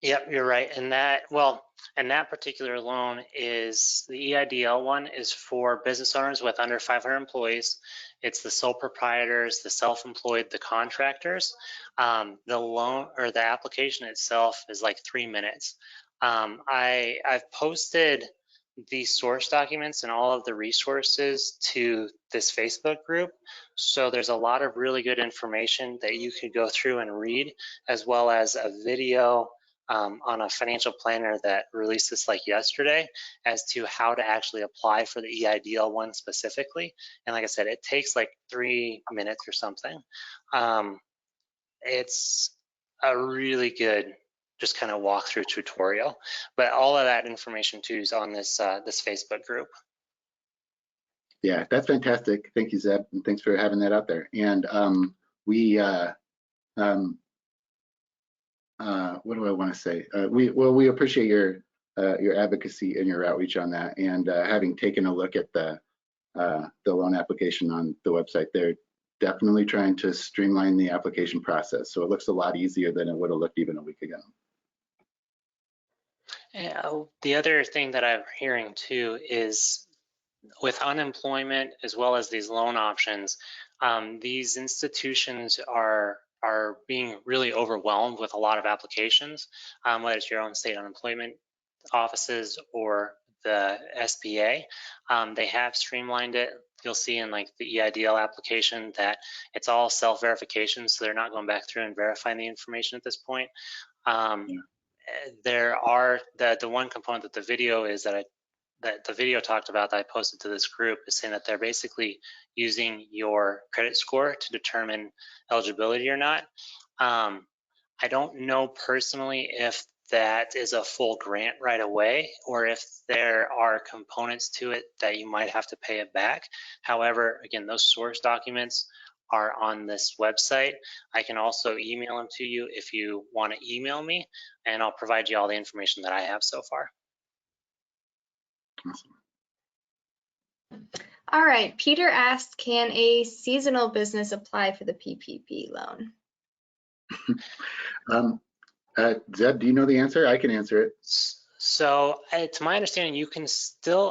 Yep, you're right. And that particular loan is the EIDL one is for business owners with under 500 employees. It's the sole proprietors, the self-employed, the contractors. The loan or the application itself is like 3 minutes. I've posted these source documents and all of the resources to this Facebook group. So there's a lot of really good information that you could go through and read, as well as a video on a financial planner that released this like yesterday as to how to actually apply for the EIDL one specifically. And like I said, it takes like 3 minutes or something. It's a really good just kind of walkthrough tutorial, but all of that information too is on this this Facebook group.
Yeah, that's fantastic. Thank you, Zeb, and thanks for having that out there. And we what do I want to say? We appreciate your advocacy and your outreach on that, and having taken a look at the loan application on the website, they're definitely trying to streamline the application process, so it looks a lot easier than it would have looked even a week ago.
Yeah, the other thing that I'm hearing too is with unemployment as well as these loan options, these institutions are being really overwhelmed with a lot of applications, whether it's your own state unemployment offices or the SBA. They have streamlined it. You'll see in like the EIDL application that it's all self-verification, so they're not going back through and verifying the information at this point. There are the one component that the video is that the video talked about that I posted to this group is saying that they're basically using your credit score to determine eligibility or not. I don't know personally if that is a full grant right away or if there are components to it that you might have to pay it back. However, again, those source documents are on this website. I can also email them to you if you want to email me, and I'll provide you all the information that I have so far.
Awesome.
All right, Peter asked, can a seasonal business apply for the PPP loan?
Zeb, do you know the answer? I can answer it.
So to my understanding, you can still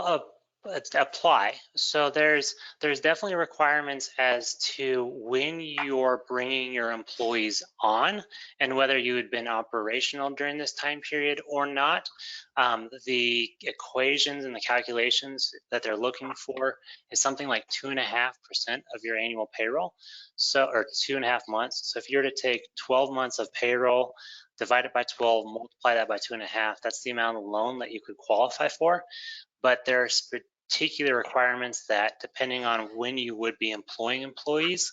apply. So there's definitely requirements as to when you're bringing your employees on and whether you had been operational during this time period or not. The equations and the calculations that they're looking for is something like 2.5% of your annual payroll, so or 2.5 months. So if you're to take 12 months of payroll, divide it by 12, multiply that by 2.5, that's the amount of loan that you could qualify for. But there are particular requirements that, depending on when you would be employing employees,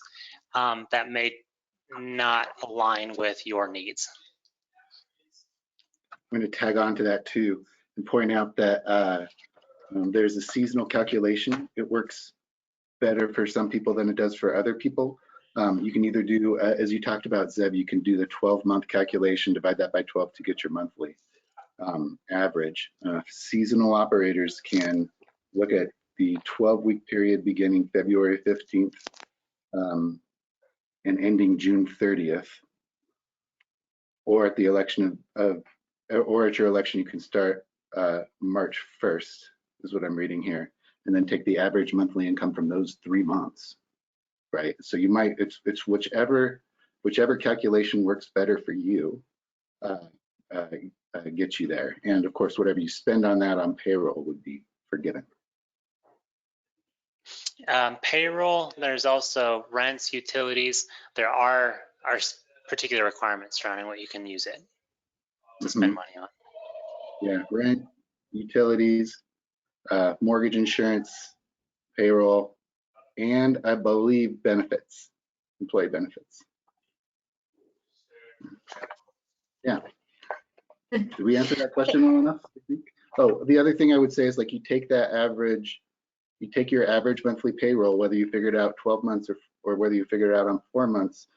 that may not align with your needs.
I'm going to tag on to that too and point out that there's a seasonal calculation. It works better for some people than it does for other people. You can either do, as you talked about, Zeb, you can do the 12-month calculation, divide that by 12 to get your monthly average. Seasonal operators can look at the 12-week period beginning February 15th and ending June 30th, or at the election or at your election, you can start March 1st, is what I'm reading here, and then take the average monthly income from those 3 months. Right, so you might, it's whichever calculation works better for you gets you there. And of course, whatever you spend on that on payroll would be forgiven.
Payroll, there's also rents, utilities. There are particular requirements surrounding what you can use it to spend money on.
Yeah, rent, utilities, mortgage insurance, payroll, and I believe benefits, employee benefits. Yeah. Did we answer that question well enough? I think? Oh, the other thing I would say is, like, you take that average, you take your average monthly payroll, whether you figure it out 12 months or whether you figure it out on 4 months,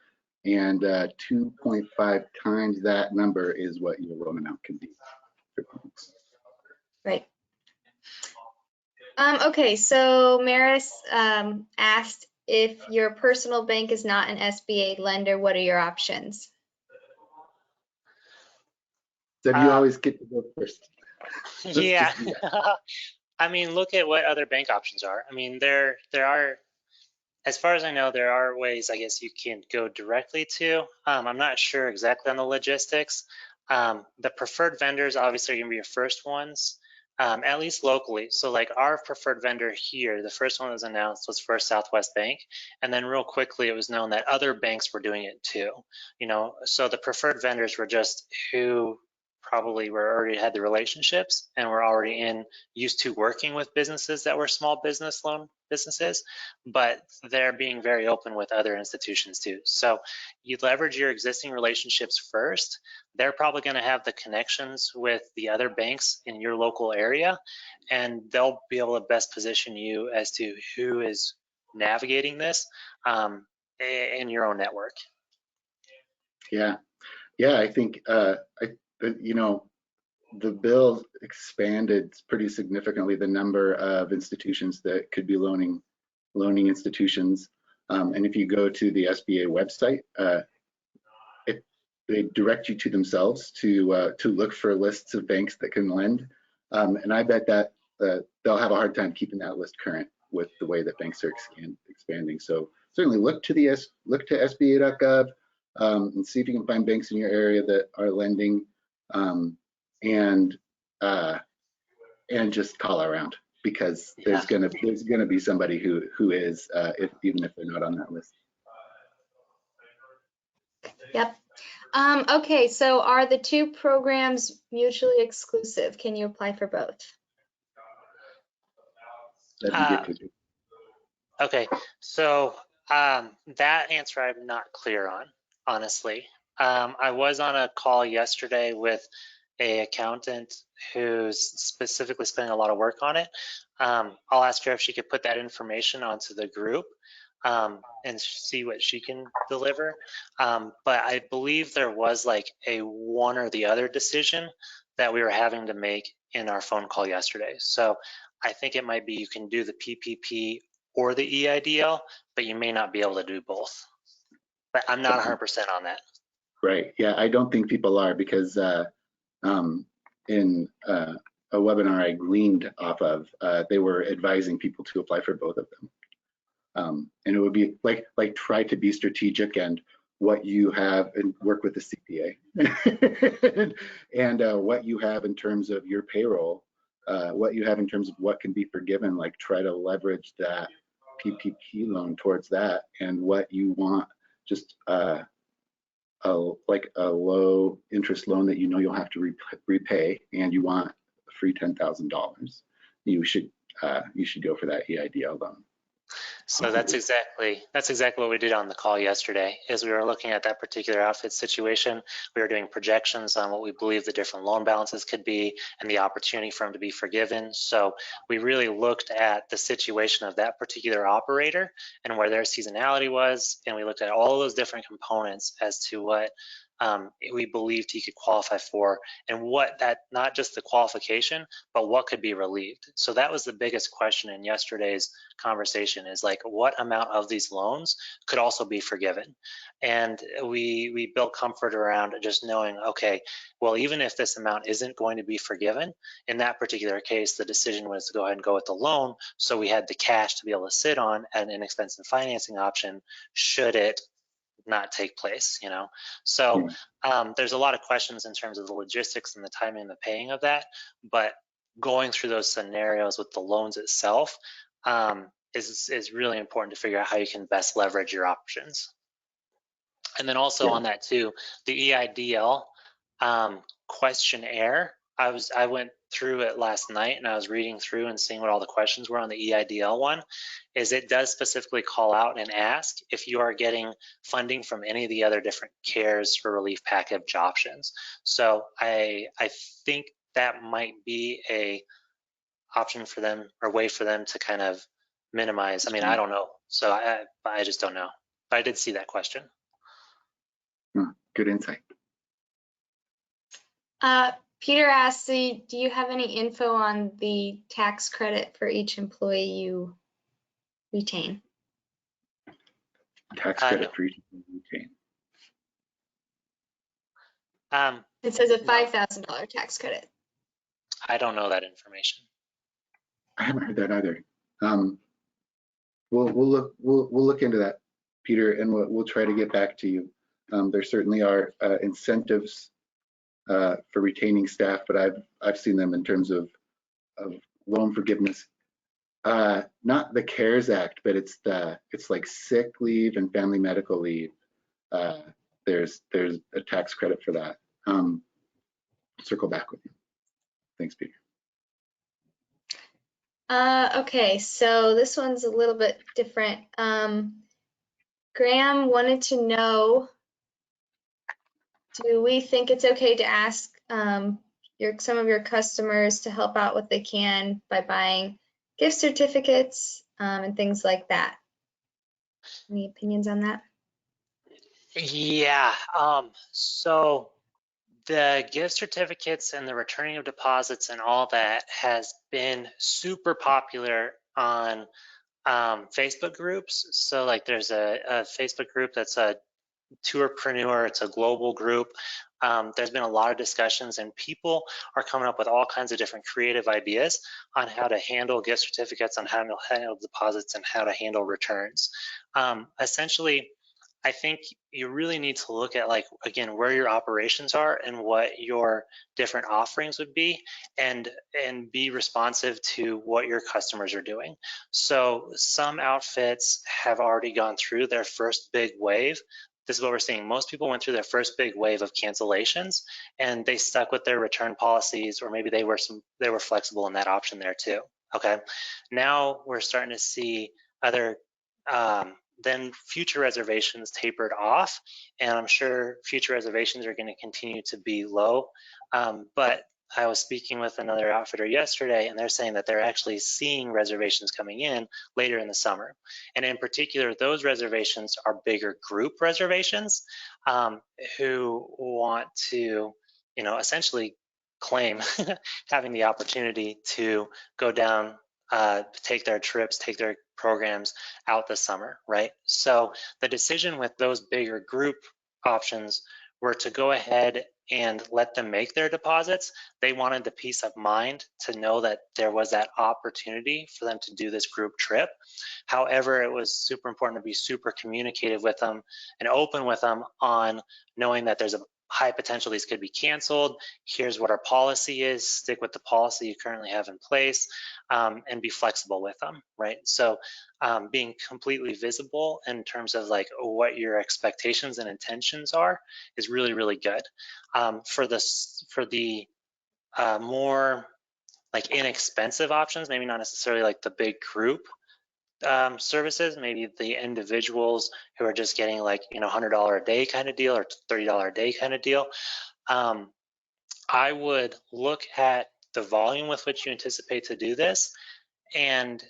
and 2.5 times that number is what your loan amount can be.
Right. Okay, so Maris asked, if your personal bank is not an SBA lender, what are your options?
So you always get to go first.
Yeah. I mean, look at what other bank options are. I mean, there are, as far as I know, there are ways, I guess, you can go directly to. I'm not sure exactly on the logistics. The preferred vendors obviously are going to be your first ones, at least locally. So like our preferred vendor here, the first one that was announced was First Southwest Bank. And then real quickly, it was known that other banks were doing it too. You know, so the preferred vendors were just who probably already had the relationships and were already used to working with businesses that were small business loan businesses, but they're being very open with other institutions too. So you leverage your existing relationships first. They're probably going to have the connections with the other banks in your local area, and they'll be able to best position you as to who is navigating this. in your own network.
Yeah, I think you know, the bill expanded pretty significantly the number of institutions that could be loaning institutions. And if you go to the SBA website, they direct you to themselves to look for lists of banks that can lend. And I bet that they'll have a hard time keeping that list current with the way that banks are expanding. So certainly look to SBA.gov and see if you can find banks in your area that are lending, and just call around, because there's gonna be somebody who is, even if they're not on that list.
Yep. Okay, so are the two programs mutually exclusive? Can you apply for both?
That'd be good to do.
Okay, so that answer I'm not clear on, honestly. I was on a call yesterday with an accountant who's specifically spending a lot of work on it. I'll ask her if she could put that information onto the group and see what she can deliver. But I believe there was like a one or the other decision that we were having to make in our phone call yesterday. So I think it might be you can do the PPP or the EIDL, but you may not be able to do both. But I'm not 100% on that.
Right. Yeah, I don't think people are, because in a webinar I gleaned off of, they were advising people to apply for both of them. And it would be like try to be strategic and what you have, and work with the CPA and what you have in terms of your payroll, what you have in terms of what can be forgiven, like try to leverage that PPP loan towards that, and what you want, just like a low interest loan that you know you'll have to repay, and you want a free $10,000, you should go for that EIDL loan.
So that's exactly what we did on the call yesterday. Is we were looking at that particular outfit situation. We were doing projections on what we believe the different loan balances could be and the opportunity for them to be forgiven. So we really looked at the situation of that particular operator and where their seasonality was, and we looked at all those different components as to what we believed he could qualify for, and what that, not just the qualification, but what could be relieved. So that was the biggest question in yesterday's conversation, is like what amount of these loans could also be forgiven. And we built comfort around just knowing, okay, well, even if this amount isn't going to be forgiven, in that particular case, the decision was to go ahead and go with the loan. So we had the cash to be able to sit on an inexpensive financing option should it not take place, you know. So there's a lot of questions in terms of the logistics and the timing and the paying of that, but going through those scenarios with the loans itself is really important to figure out how you can best leverage your options. And then also on that too, the EIDL questionnaire, I went through it last night and I was reading through and seeing what all the questions were on the EIDL one. Is it does specifically call out and ask if you are getting funding from any of the other different CARES or relief package options. So I think that might be a option for them, or way for them to kind of minimize. I mean, I don't know. So I just don't know. But I did see that question.
Good insight.
Peter asks, do you have any info on the tax credit for each employee you retain?
Tax credit for each employee you retain.
It says a $5,000 tax credit.
I don't know that information.
I haven't heard that either. We'll look into that, Peter, and we'll try to get back to you. There certainly are incentives for retaining staff, but I've seen them in terms of loan forgiveness. Not the CARES Act, but it's like sick leave and family medical leave. There's a tax credit for that. Circle back with you. Thanks, Peter.
Okay, so this one's a little bit different. Graham wanted to know, do we think it's okay to ask some of your customers to help out what they can by buying gift certificates and things like that? Any opinions on that?
Yeah, so the gift certificates and the returning of deposits and all that has been super popular on Facebook groups. So like there's a Facebook group that's a Tourpreneur, it's a global group. There's been a lot of discussions and people are coming up with all kinds of different creative ideas on how to handle gift certificates, on how to handle deposits, and how to handle returns. Essentially, I think you really need to look at, like, again, where your operations are and what your different offerings would be, and be responsive to what your customers are doing. So some outfits have already gone through their first big wave. This is what we're seeing. Most people went through their first big wave of cancellations and they stuck with their return policies, or maybe they were flexible in that option there too. Okay. Now we're starting to see other then future reservations tapered off, and I'm sure future reservations are going to continue to be low. But I was speaking with another outfitter yesterday, and they're saying that they're actually seeing reservations coming in later in the summer. And in particular, those reservations are bigger group reservations who want to, essentially claim having the opportunity to go down, take their trips, take their programs out this summer, right? So the decision with those bigger group options were to go ahead and let them make their deposits. They wanted the peace of mind to know that there was that opportunity for them to do this group trip. However, it was super important to be super communicative with them and open with them on knowing that there's a high potential these could be canceled. Here's what our policy is. Stick with the policy you currently have in place, and be flexible with them, right? So being completely visible in terms of like what your expectations and intentions are is really, really good. For the more like inexpensive options, maybe not necessarily like the big group services, maybe the individuals who are just getting like, $100 a day kind of deal or $30 a day kind of deal. I would look at the volume with which you anticipate to do this, and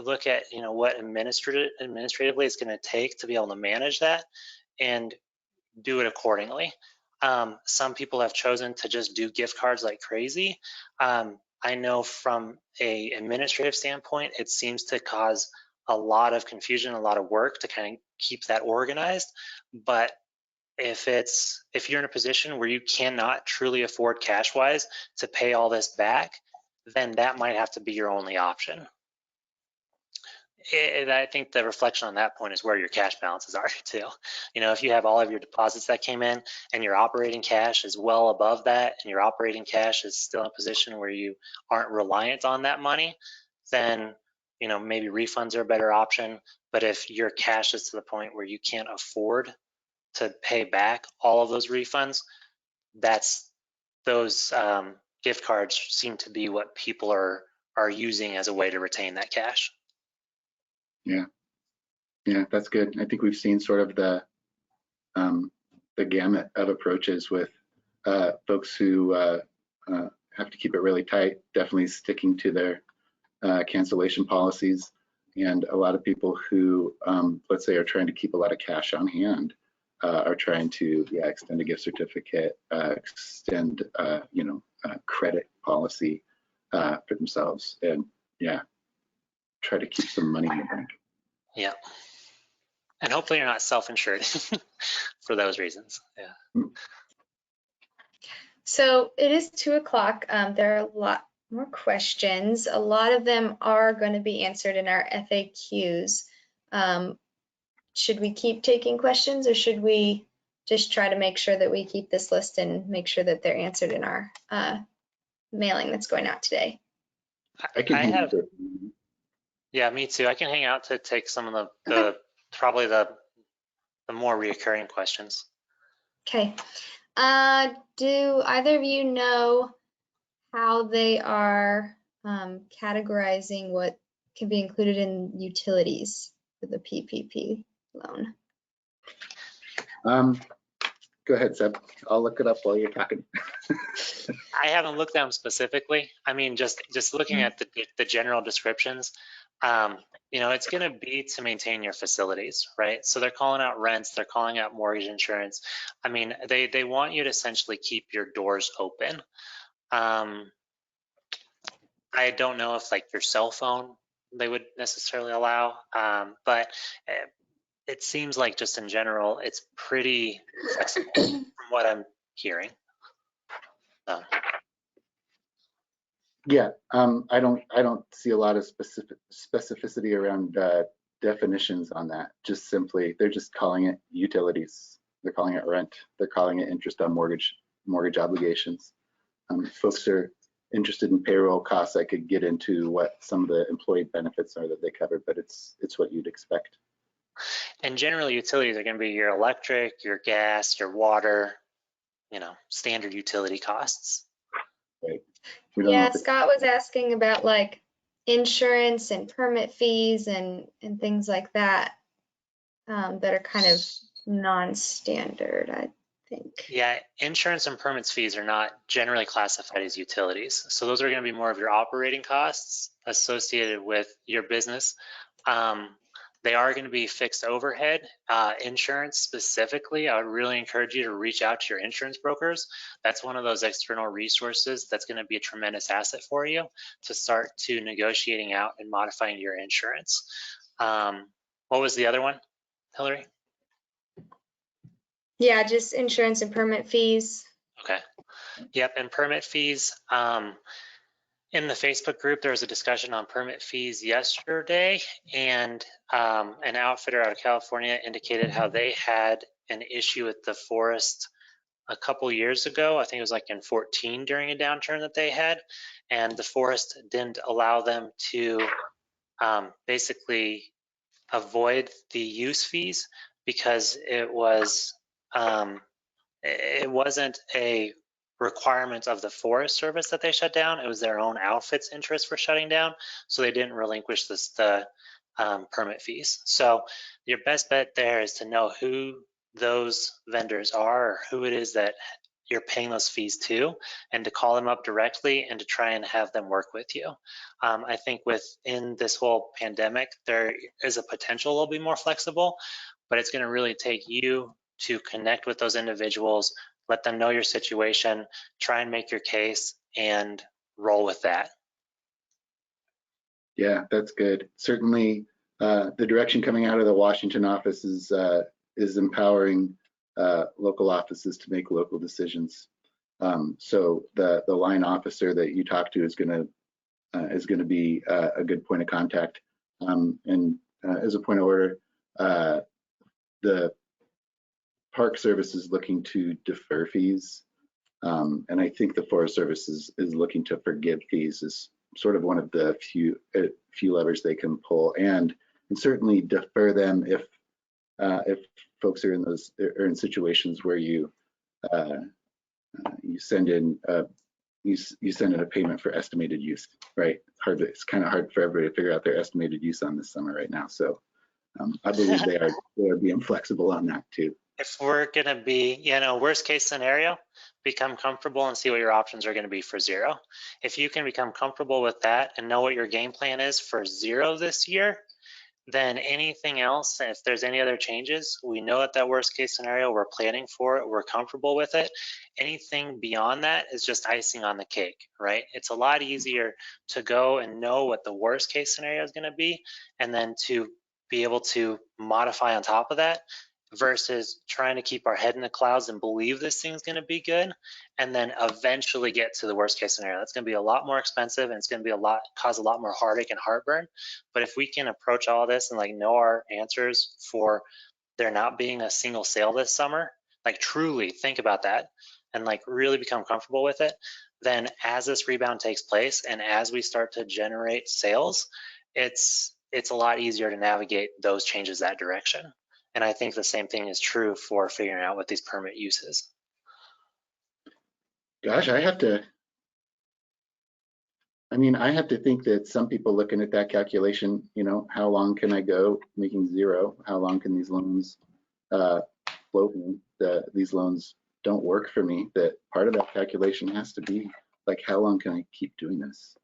look at what administratively it's going to take to be able to manage that, and do it accordingly. Some people have chosen to just do gift cards like crazy. I know from a administrative standpoint, it seems to cause a lot of confusion, a lot of work to kind of keep that organized. But if you're in a position where you cannot truly afford cash wise to pay all this back, then that might have to be your only option. And I think the reflection on that point is where your cash balances are too. If you have all of your deposits that came in and your operating cash is well above that, and your operating cash is still in a position where you aren't reliant on that money, then maybe refunds are a better option. But if your cash is to the point where you can't afford to pay back all of those refunds, those gift cards seem to be what people are using as a way to retain that cash.
Yeah, that's good. I think we've seen sort of the gamut of approaches with folks who have to keep it really tight, definitely sticking to their cancellation policies, and a lot of people who, let's say, are trying to keep a lot of cash on hand, are trying to extend a gift certificate, extend credit policy for themselves, and try to keep some money in the bank.
Yeah. And hopefully you're not self-insured for those reasons. Yeah.
So it is 2:00. There are a lot more questions. A lot of them are going to be answered in our FAQs. Should we keep taking questions, or should we just try to make sure that we keep this list and make sure that they're answered in our mailing that's going out today?
Yeah, me too. I can hang out to take some of the probably the more reoccurring questions.
Okay. Do either of you know how they are categorizing what can be included in utilities for the PPP loan?
Go ahead, Seb. I'll look it up while you're talking.
I haven't looked at them specifically. I mean, just looking at the general descriptions, It's going to be to maintain your facilities, right? So they're calling out rents, they're calling out mortgage insurance. I mean, they want you to essentially keep your doors open. I don't know if like your cell phone they would necessarily allow, but it seems like just in general, it's pretty flexible from what I'm hearing. So.
Yeah, I don't see a lot of specificity around definitions on that. Just simply, they're just calling it utilities. They're calling it rent. They're calling it interest on mortgage obligations. Folks are interested in payroll costs. I could get into what some of the employee benefits are that they cover, but it's what you'd expect.
And generally, utilities are going to be your electric, your gas, your water, standard utility costs.
Right.
Yeah, Scott was asking about like insurance and permit fees and things like that that are kind of non-standard, I think.
Yeah, insurance and permits fees are not generally classified as utilities. So those are going to be more of your operating costs associated with your business. They are going to be fixed overhead. Insurance specifically, I would really encourage you to reach out to your insurance brokers. That's one of those external resources that's going to be a tremendous asset for you to start to negotiating out and modifying your insurance. What was the other one, Hillary?
Yeah, just insurance and permit fees.
Okay. Yep, and permit fees. In the Facebook group, there was a discussion on permit fees yesterday, and an outfitter out of California indicated how they had an issue with the forest a couple years ago. I think it was like in 14 during a downturn that they had, and the forest didn't allow them to basically avoid the use fees because it wasn't a requirement of the Forest Service that they shut down. It was their own outfit's interest for shutting down, so they didn't relinquish the permit fees. So your best bet there is to know who those vendors are or who it is that you're paying those fees to, and to call them up directly and to try and have them work with you. I think within this whole pandemic, there is a potential they'll be more flexible, but it's going to really take you to connect with those individuals, let them know your situation, try and make your case, and roll with that.
Yeah, that's good. Certainly, the direction coming out of the Washington office is empowering local offices to make local decisions. So the line officer that you talk to is going to be a good point of contact. And as a point of order, the Park Service is looking to defer fees, and I think the Forest Service is looking to forgive fees as sort of one of the few levers they can pull, and certainly defer them if folks are in situations where you send in a payment for estimated use, right? It's kind of hard for everybody to figure out their estimated use on this summer right now. So I believe they are being flexible on that too.
If we're going to be, worst case scenario, become comfortable and see what your options are going to be for zero. If you can become comfortable with that and know what your game plan is for zero this year, then anything else, if there's any other changes, we know that worst case scenario, we're planning for it, we're comfortable with it. Anything beyond that is just icing on the cake, right? It's a lot easier to go and know what the worst case scenario is going to be, and then to be able to modify on top of that, versus trying to keep our head in the clouds and believe this thing's going to be good and then eventually get to the worst case scenario. That's going to be a lot more expensive, and it's going to cause a lot more heartache and heartburn. But if we can approach all this and know our answers for there not being a single sale this summer, truly think about that and really become comfortable with it, then as this rebound takes place and as we start to generate sales, it's a lot easier to navigate those changes that direction. And I think the same thing is true for figuring out what these permit uses.
Gosh, I have to think that some people looking at that calculation, how long can I go making zero? How long can these loans float? These loans don't work for me. That part of that calculation has to be how long can I keep doing this?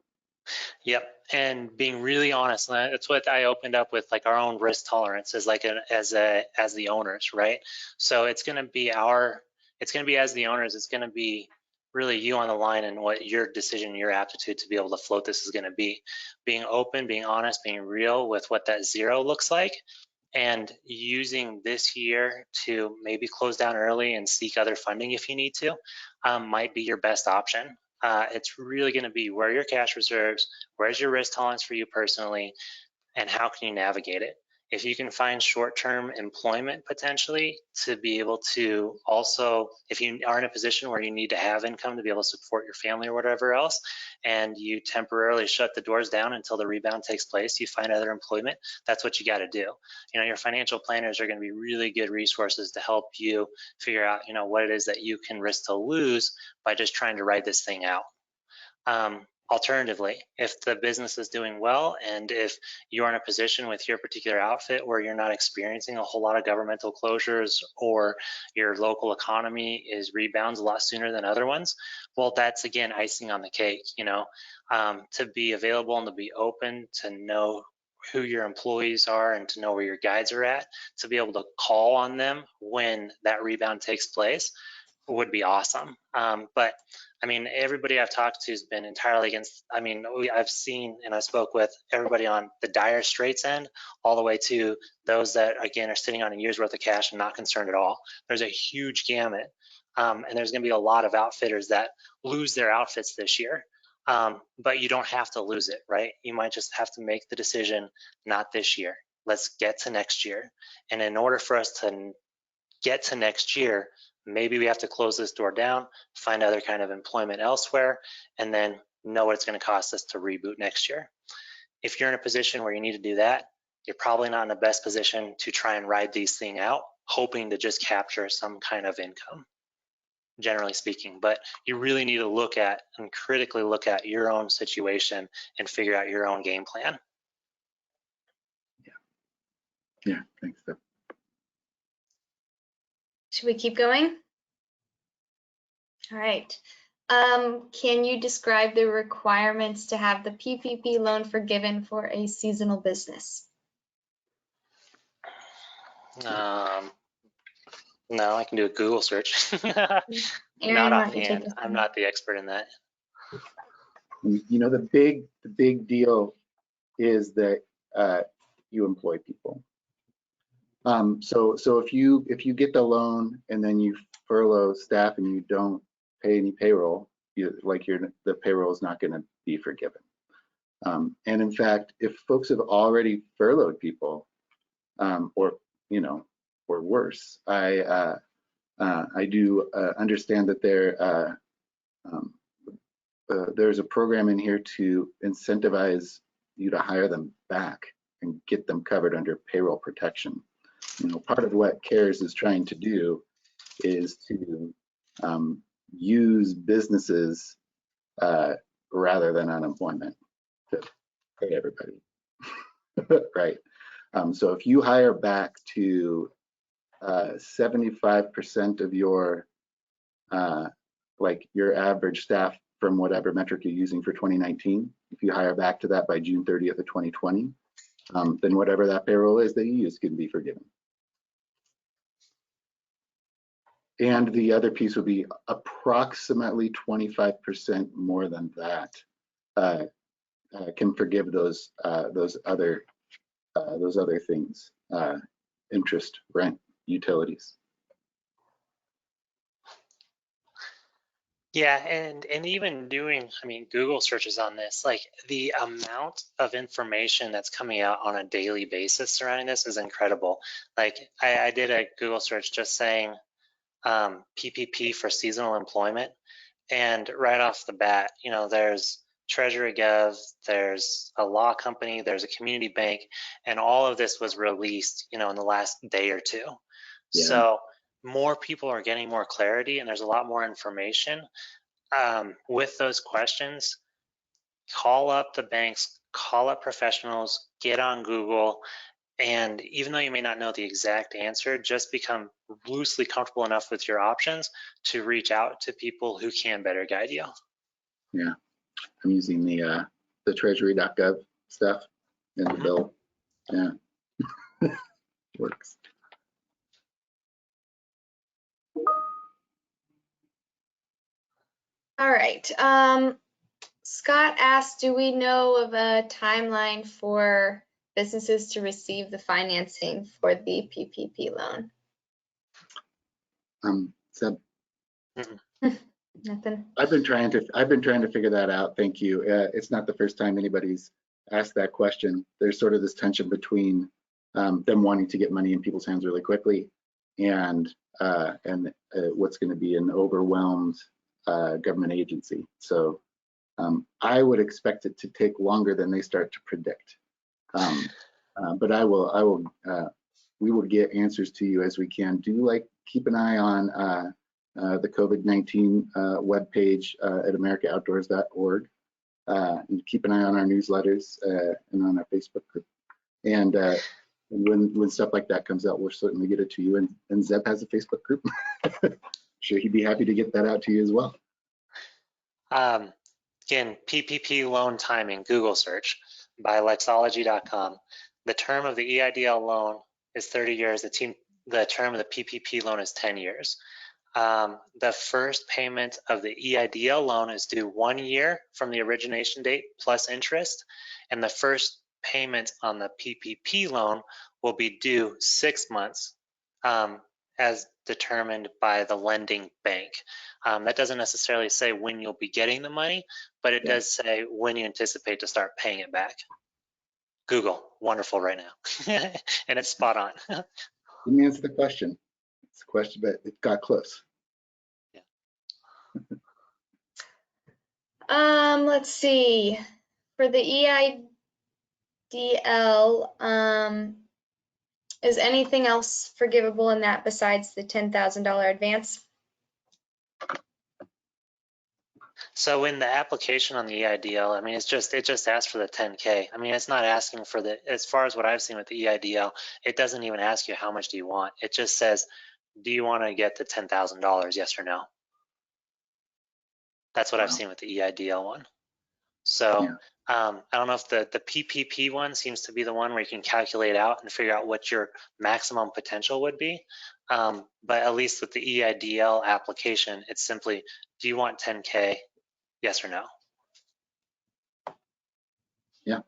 Yep, and being really honest, and that's what I opened up with, like our own risk tolerance as like as the owners, right? So it's going to be as the owners, it's going to be really you on the line and what your decision, your aptitude to be able to float this is going to be. Being open, being honest, being real with what that zero looks like, and using this year to maybe close down early and seek other funding if you need to, might be your best option. It's really going to be where are your cash reserves, where's your risk tolerance for you personally, and how can you navigate it? If you can find short-term employment potentially to be able to also, if you are in a position where you need to have income to be able to support your family or whatever else, and you temporarily shut the doors down until the rebound takes place, you find other employment, that's what you got to do. You know, your financial planners are going to be really good resources to help you figure out, you know, what it is that you can risk to lose by just trying to ride this thing out. Alternatively, if the business is doing well and if you're in a position with your particular outfit where you're not experiencing a whole lot of governmental closures or your local economy is rebounds a lot sooner than other ones, well, that's again icing on the cake, you know, to be available and to be open, to know who your employees are and to know where your guides are at, to be able to call on them when that rebound takes place would be awesome. But I mean, everybody I've talked to has been entirely against. I mean, I've seen and I spoke with everybody on the dire straits end, all the way to those that again are sitting on a year's worth of cash and not concerned at all. There's a huge gamut, and there's going to be a lot of outfitters that lose their outfits this year. But you don't have to lose it, right? You might just have to make the decision, not this year. Let's get to next year. And in order for us to get to next year, maybe we have to close this door down, find other kind of employment elsewhere, and then know what it's going to cost us to reboot next year. If you're in a position where you need to do that, you're probably not in the best position to try and ride these things out, hoping to just capture some kind of income, generally speaking. But you really need to look at and critically look at your own situation and figure out your own game plan.
Yeah, thanks, Deb.
Should we keep going? All right. Can you describe the requirements to have the PPP loan forgiven for a seasonal business?
No, I can do a Google search.
Aaron,
Not
why don't you take
offhand.
this
I'm
one?
not the expert in that.
You know, the big deal is that you employ people. So if you get the loan and then you furlough staff and you don't pay any payroll, the payroll is not going to be forgiven. And in fact, if folks have already furloughed people, or worse, I do understand that there's a program in here to incentivize you to hire them back and get them covered under payroll protection. You know, part of what CARES is trying to do is to use businesses rather than unemployment to pay everybody, right? So if you hire back to 75% of your your average staff from whatever metric you're using for 2019, if you hire back to that by June 30th of 2020, then whatever that payroll is that you use can be forgiven. And the other piece would be approximately 25% more than that can forgive those other things, interest, rent, utilities.
Yeah, and even doing, I mean, Google searches on this, like the amount of information that's coming out on a daily basis surrounding this is incredible. Like I did a Google search just saying PPP for seasonal employment, and right off the bat, you know, there's Treasury Gov, there's a law company, there's a community bank, and all of this was released, you know, in the last day or two.
Yeah.
So more people are getting more clarity and there's a lot more information. With those questions, call up the banks, call up professionals, get on Google, and even though you may not know the exact answer, just become loosely comfortable enough with your options to reach out to people who can better guide you.
Yeah, I'm using the the treasury.gov stuff in the bill. Yeah, works.
All right. Scott asked, do we know of a timeline for businesses to receive the financing for the PPP loan?
So
Nothing.
I've been trying to figure that out. Thank you. It's not the first time anybody's asked that question. There's sort of this tension between them wanting to get money in people's hands really quickly and what's going to be an overwhelmed government agency. So I would expect it to take longer than they start to predict. But we will get answers to you as we can. Keep an eye on the COVID-19 webpage at americaoutdoors.org. And keep an eye on our newsletters and on our Facebook group. And when stuff like that comes out, we'll certainly get it to you. And Zeb has a Facebook group. Sure, he'd be happy to get that out to you as well.
Again, PPP loan timing, Google search by Lexology.com. The term of the EIDL loan is 30 years. The term of the PPP loan is 10 years. The first payment of the EIDL loan is due 1 year from the origination date plus interest, and the first payment on the PPP loan will be due 6 months as determined by the lending bank. That doesn't necessarily say when you'll be getting the money, but it does say when you anticipate to start paying it back. Google, wonderful right now, and it's spot on.
Didn't answer the question. It's a question, but it got close.
Let's see. For the EIDL, is anything else forgivable in that besides the $10,000 advance?
So in the application on the EIDL, I mean, it just asks for the 10K. I mean, it's not asking for as far as what I've seen with the EIDL, it doesn't even ask you how much do you want. It just says, do you want to get the $10,000, yes or no? That's what I've seen with the EIDL one. So I don't know if the PPP one seems to be the one where you can calculate out and figure out what your maximum potential would be. But at least with the EIDL application, it's simply, do you want 10K, yes or no?
Yeah.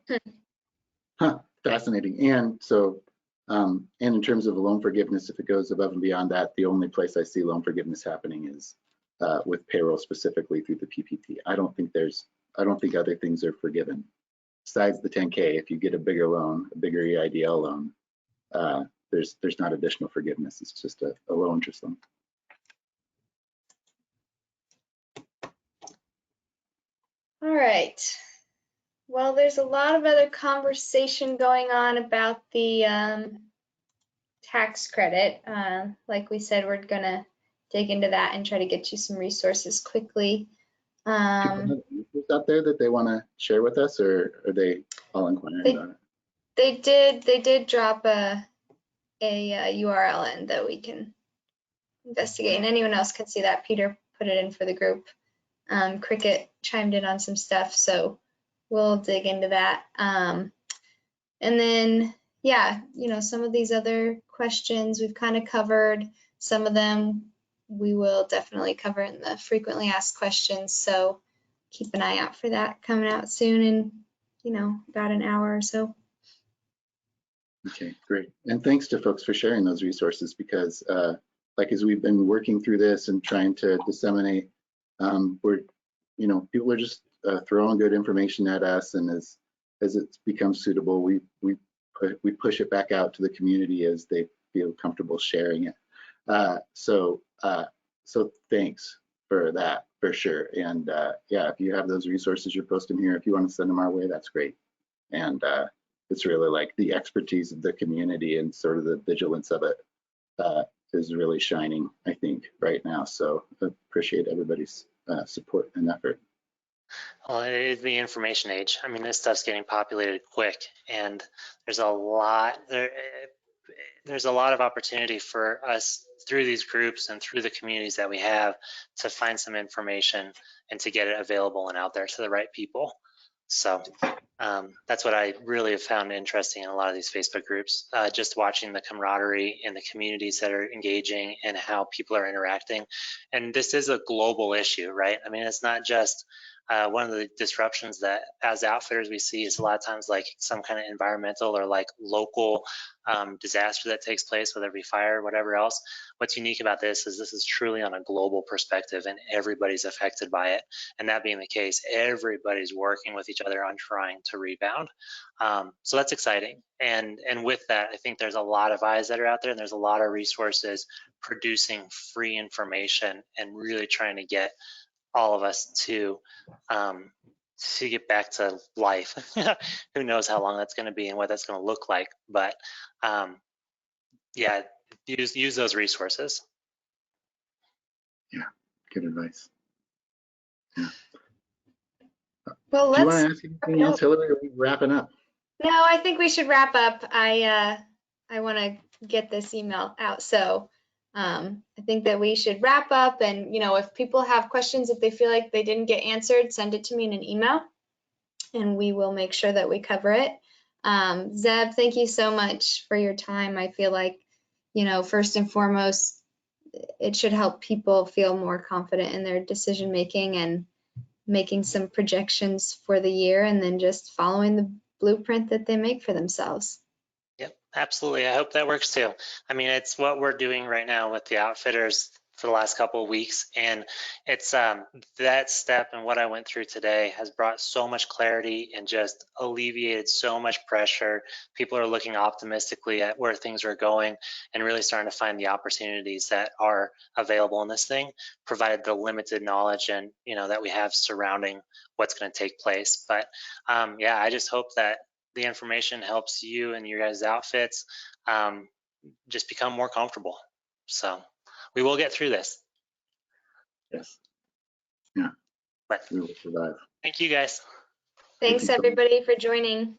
Huh, fascinating. And so, and in terms of loan forgiveness, if it goes above and beyond that, the only place I see loan forgiveness happening is with payroll, specifically through the PPP. I don't think other things are forgiven besides the 10K. If you get a bigger loan, a bigger EIDL loan, there's not additional forgiveness. It's just a low interest loan.
All right. Well, there's a lot of other conversation going on about the tax credit. Like we said, we're gonna dig into that and try to get you some resources quickly.
People have answers out there that they want to share with us, or are they all inquiring about it?
They did drop a URL in that we can investigate, and anyone else can see that. Peter put it in for the group. Cricket chimed in on some stuff, so we'll dig into that. And then, yeah, you know, some of these other questions we've kind of covered. Some of them we will definitely cover in the frequently asked questions, so keep an eye out for that coming out soon in, you know, about an hour or so.
Okay, great. And thanks to folks for sharing those resources, because like as we've been working through this and trying to disseminate, people are just throwing good information at us, and as it becomes suitable, we push it back out to the community as they feel comfortable sharing it. So thanks for that, for sure. And yeah, if you have those resources you're posting here, if you want to send them our way, that's great. And it's really like the expertise of the community and sort of the vigilance of it is really shining, I think, right now. So I appreciate everybody's support and effort.
Well, it is the information age. I mean, this stuff's getting populated quick, and there's a lot of opportunity for us through these groups and through the communities that we have to find some information and to get it available and out there to the right people. So that's what I really have found interesting in a lot of these Facebook groups, just watching the camaraderie and the communities that are engaging and how people are interacting. And this is a global issue, right? I mean, it's not just one of the disruptions that as outfitters we see is a lot of times like some kind of environmental or like local disaster that takes place, whether it be fire or whatever else. What's unique about this is truly on a global perspective and everybody's affected by it. And that being the case, everybody's working with each other on trying to rebound. So that's exciting. And with that, I think there's a lot of eyes that are out there and there's a lot of resources producing free information and really trying to get all of us to get back to life. Who knows how long that's going to be and what that's going to look like, but yeah, use those resources.
Yeah, good advice. Yeah.
Well,
Do you
let's.
want to ask anything else, Hillary? Or are we wrapping up?
No, I think we should wrap up. I want to get this email out, so I think that we should wrap up. And if people have questions, if they feel like they didn't get answered, send it to me in an email, and we will make sure that we cover it. Zeb, thank you so much for your time. I feel like first and foremost, it should help people feel more confident in their decision making and making some projections for the year, and then just following the blueprint that they make for themselves.
Yep, absolutely. I hope that works too. I mean, it's what we're doing right now with the outfitters for the last couple of weeks, and it's that step and what I went through today has brought so much clarity and just alleviated so much pressure. People are looking optimistically at where things are going and really starting to find the opportunities that are available in this thing, provided the limited knowledge and that we have surrounding what's going to take place. But yeah, I just hope that the information helps you and your guys' outfits just become more comfortable. So we will get through this.
Yes. Yeah.
But
we will survive.
thank you guys.
Thanks
you so much.
everybody for joining.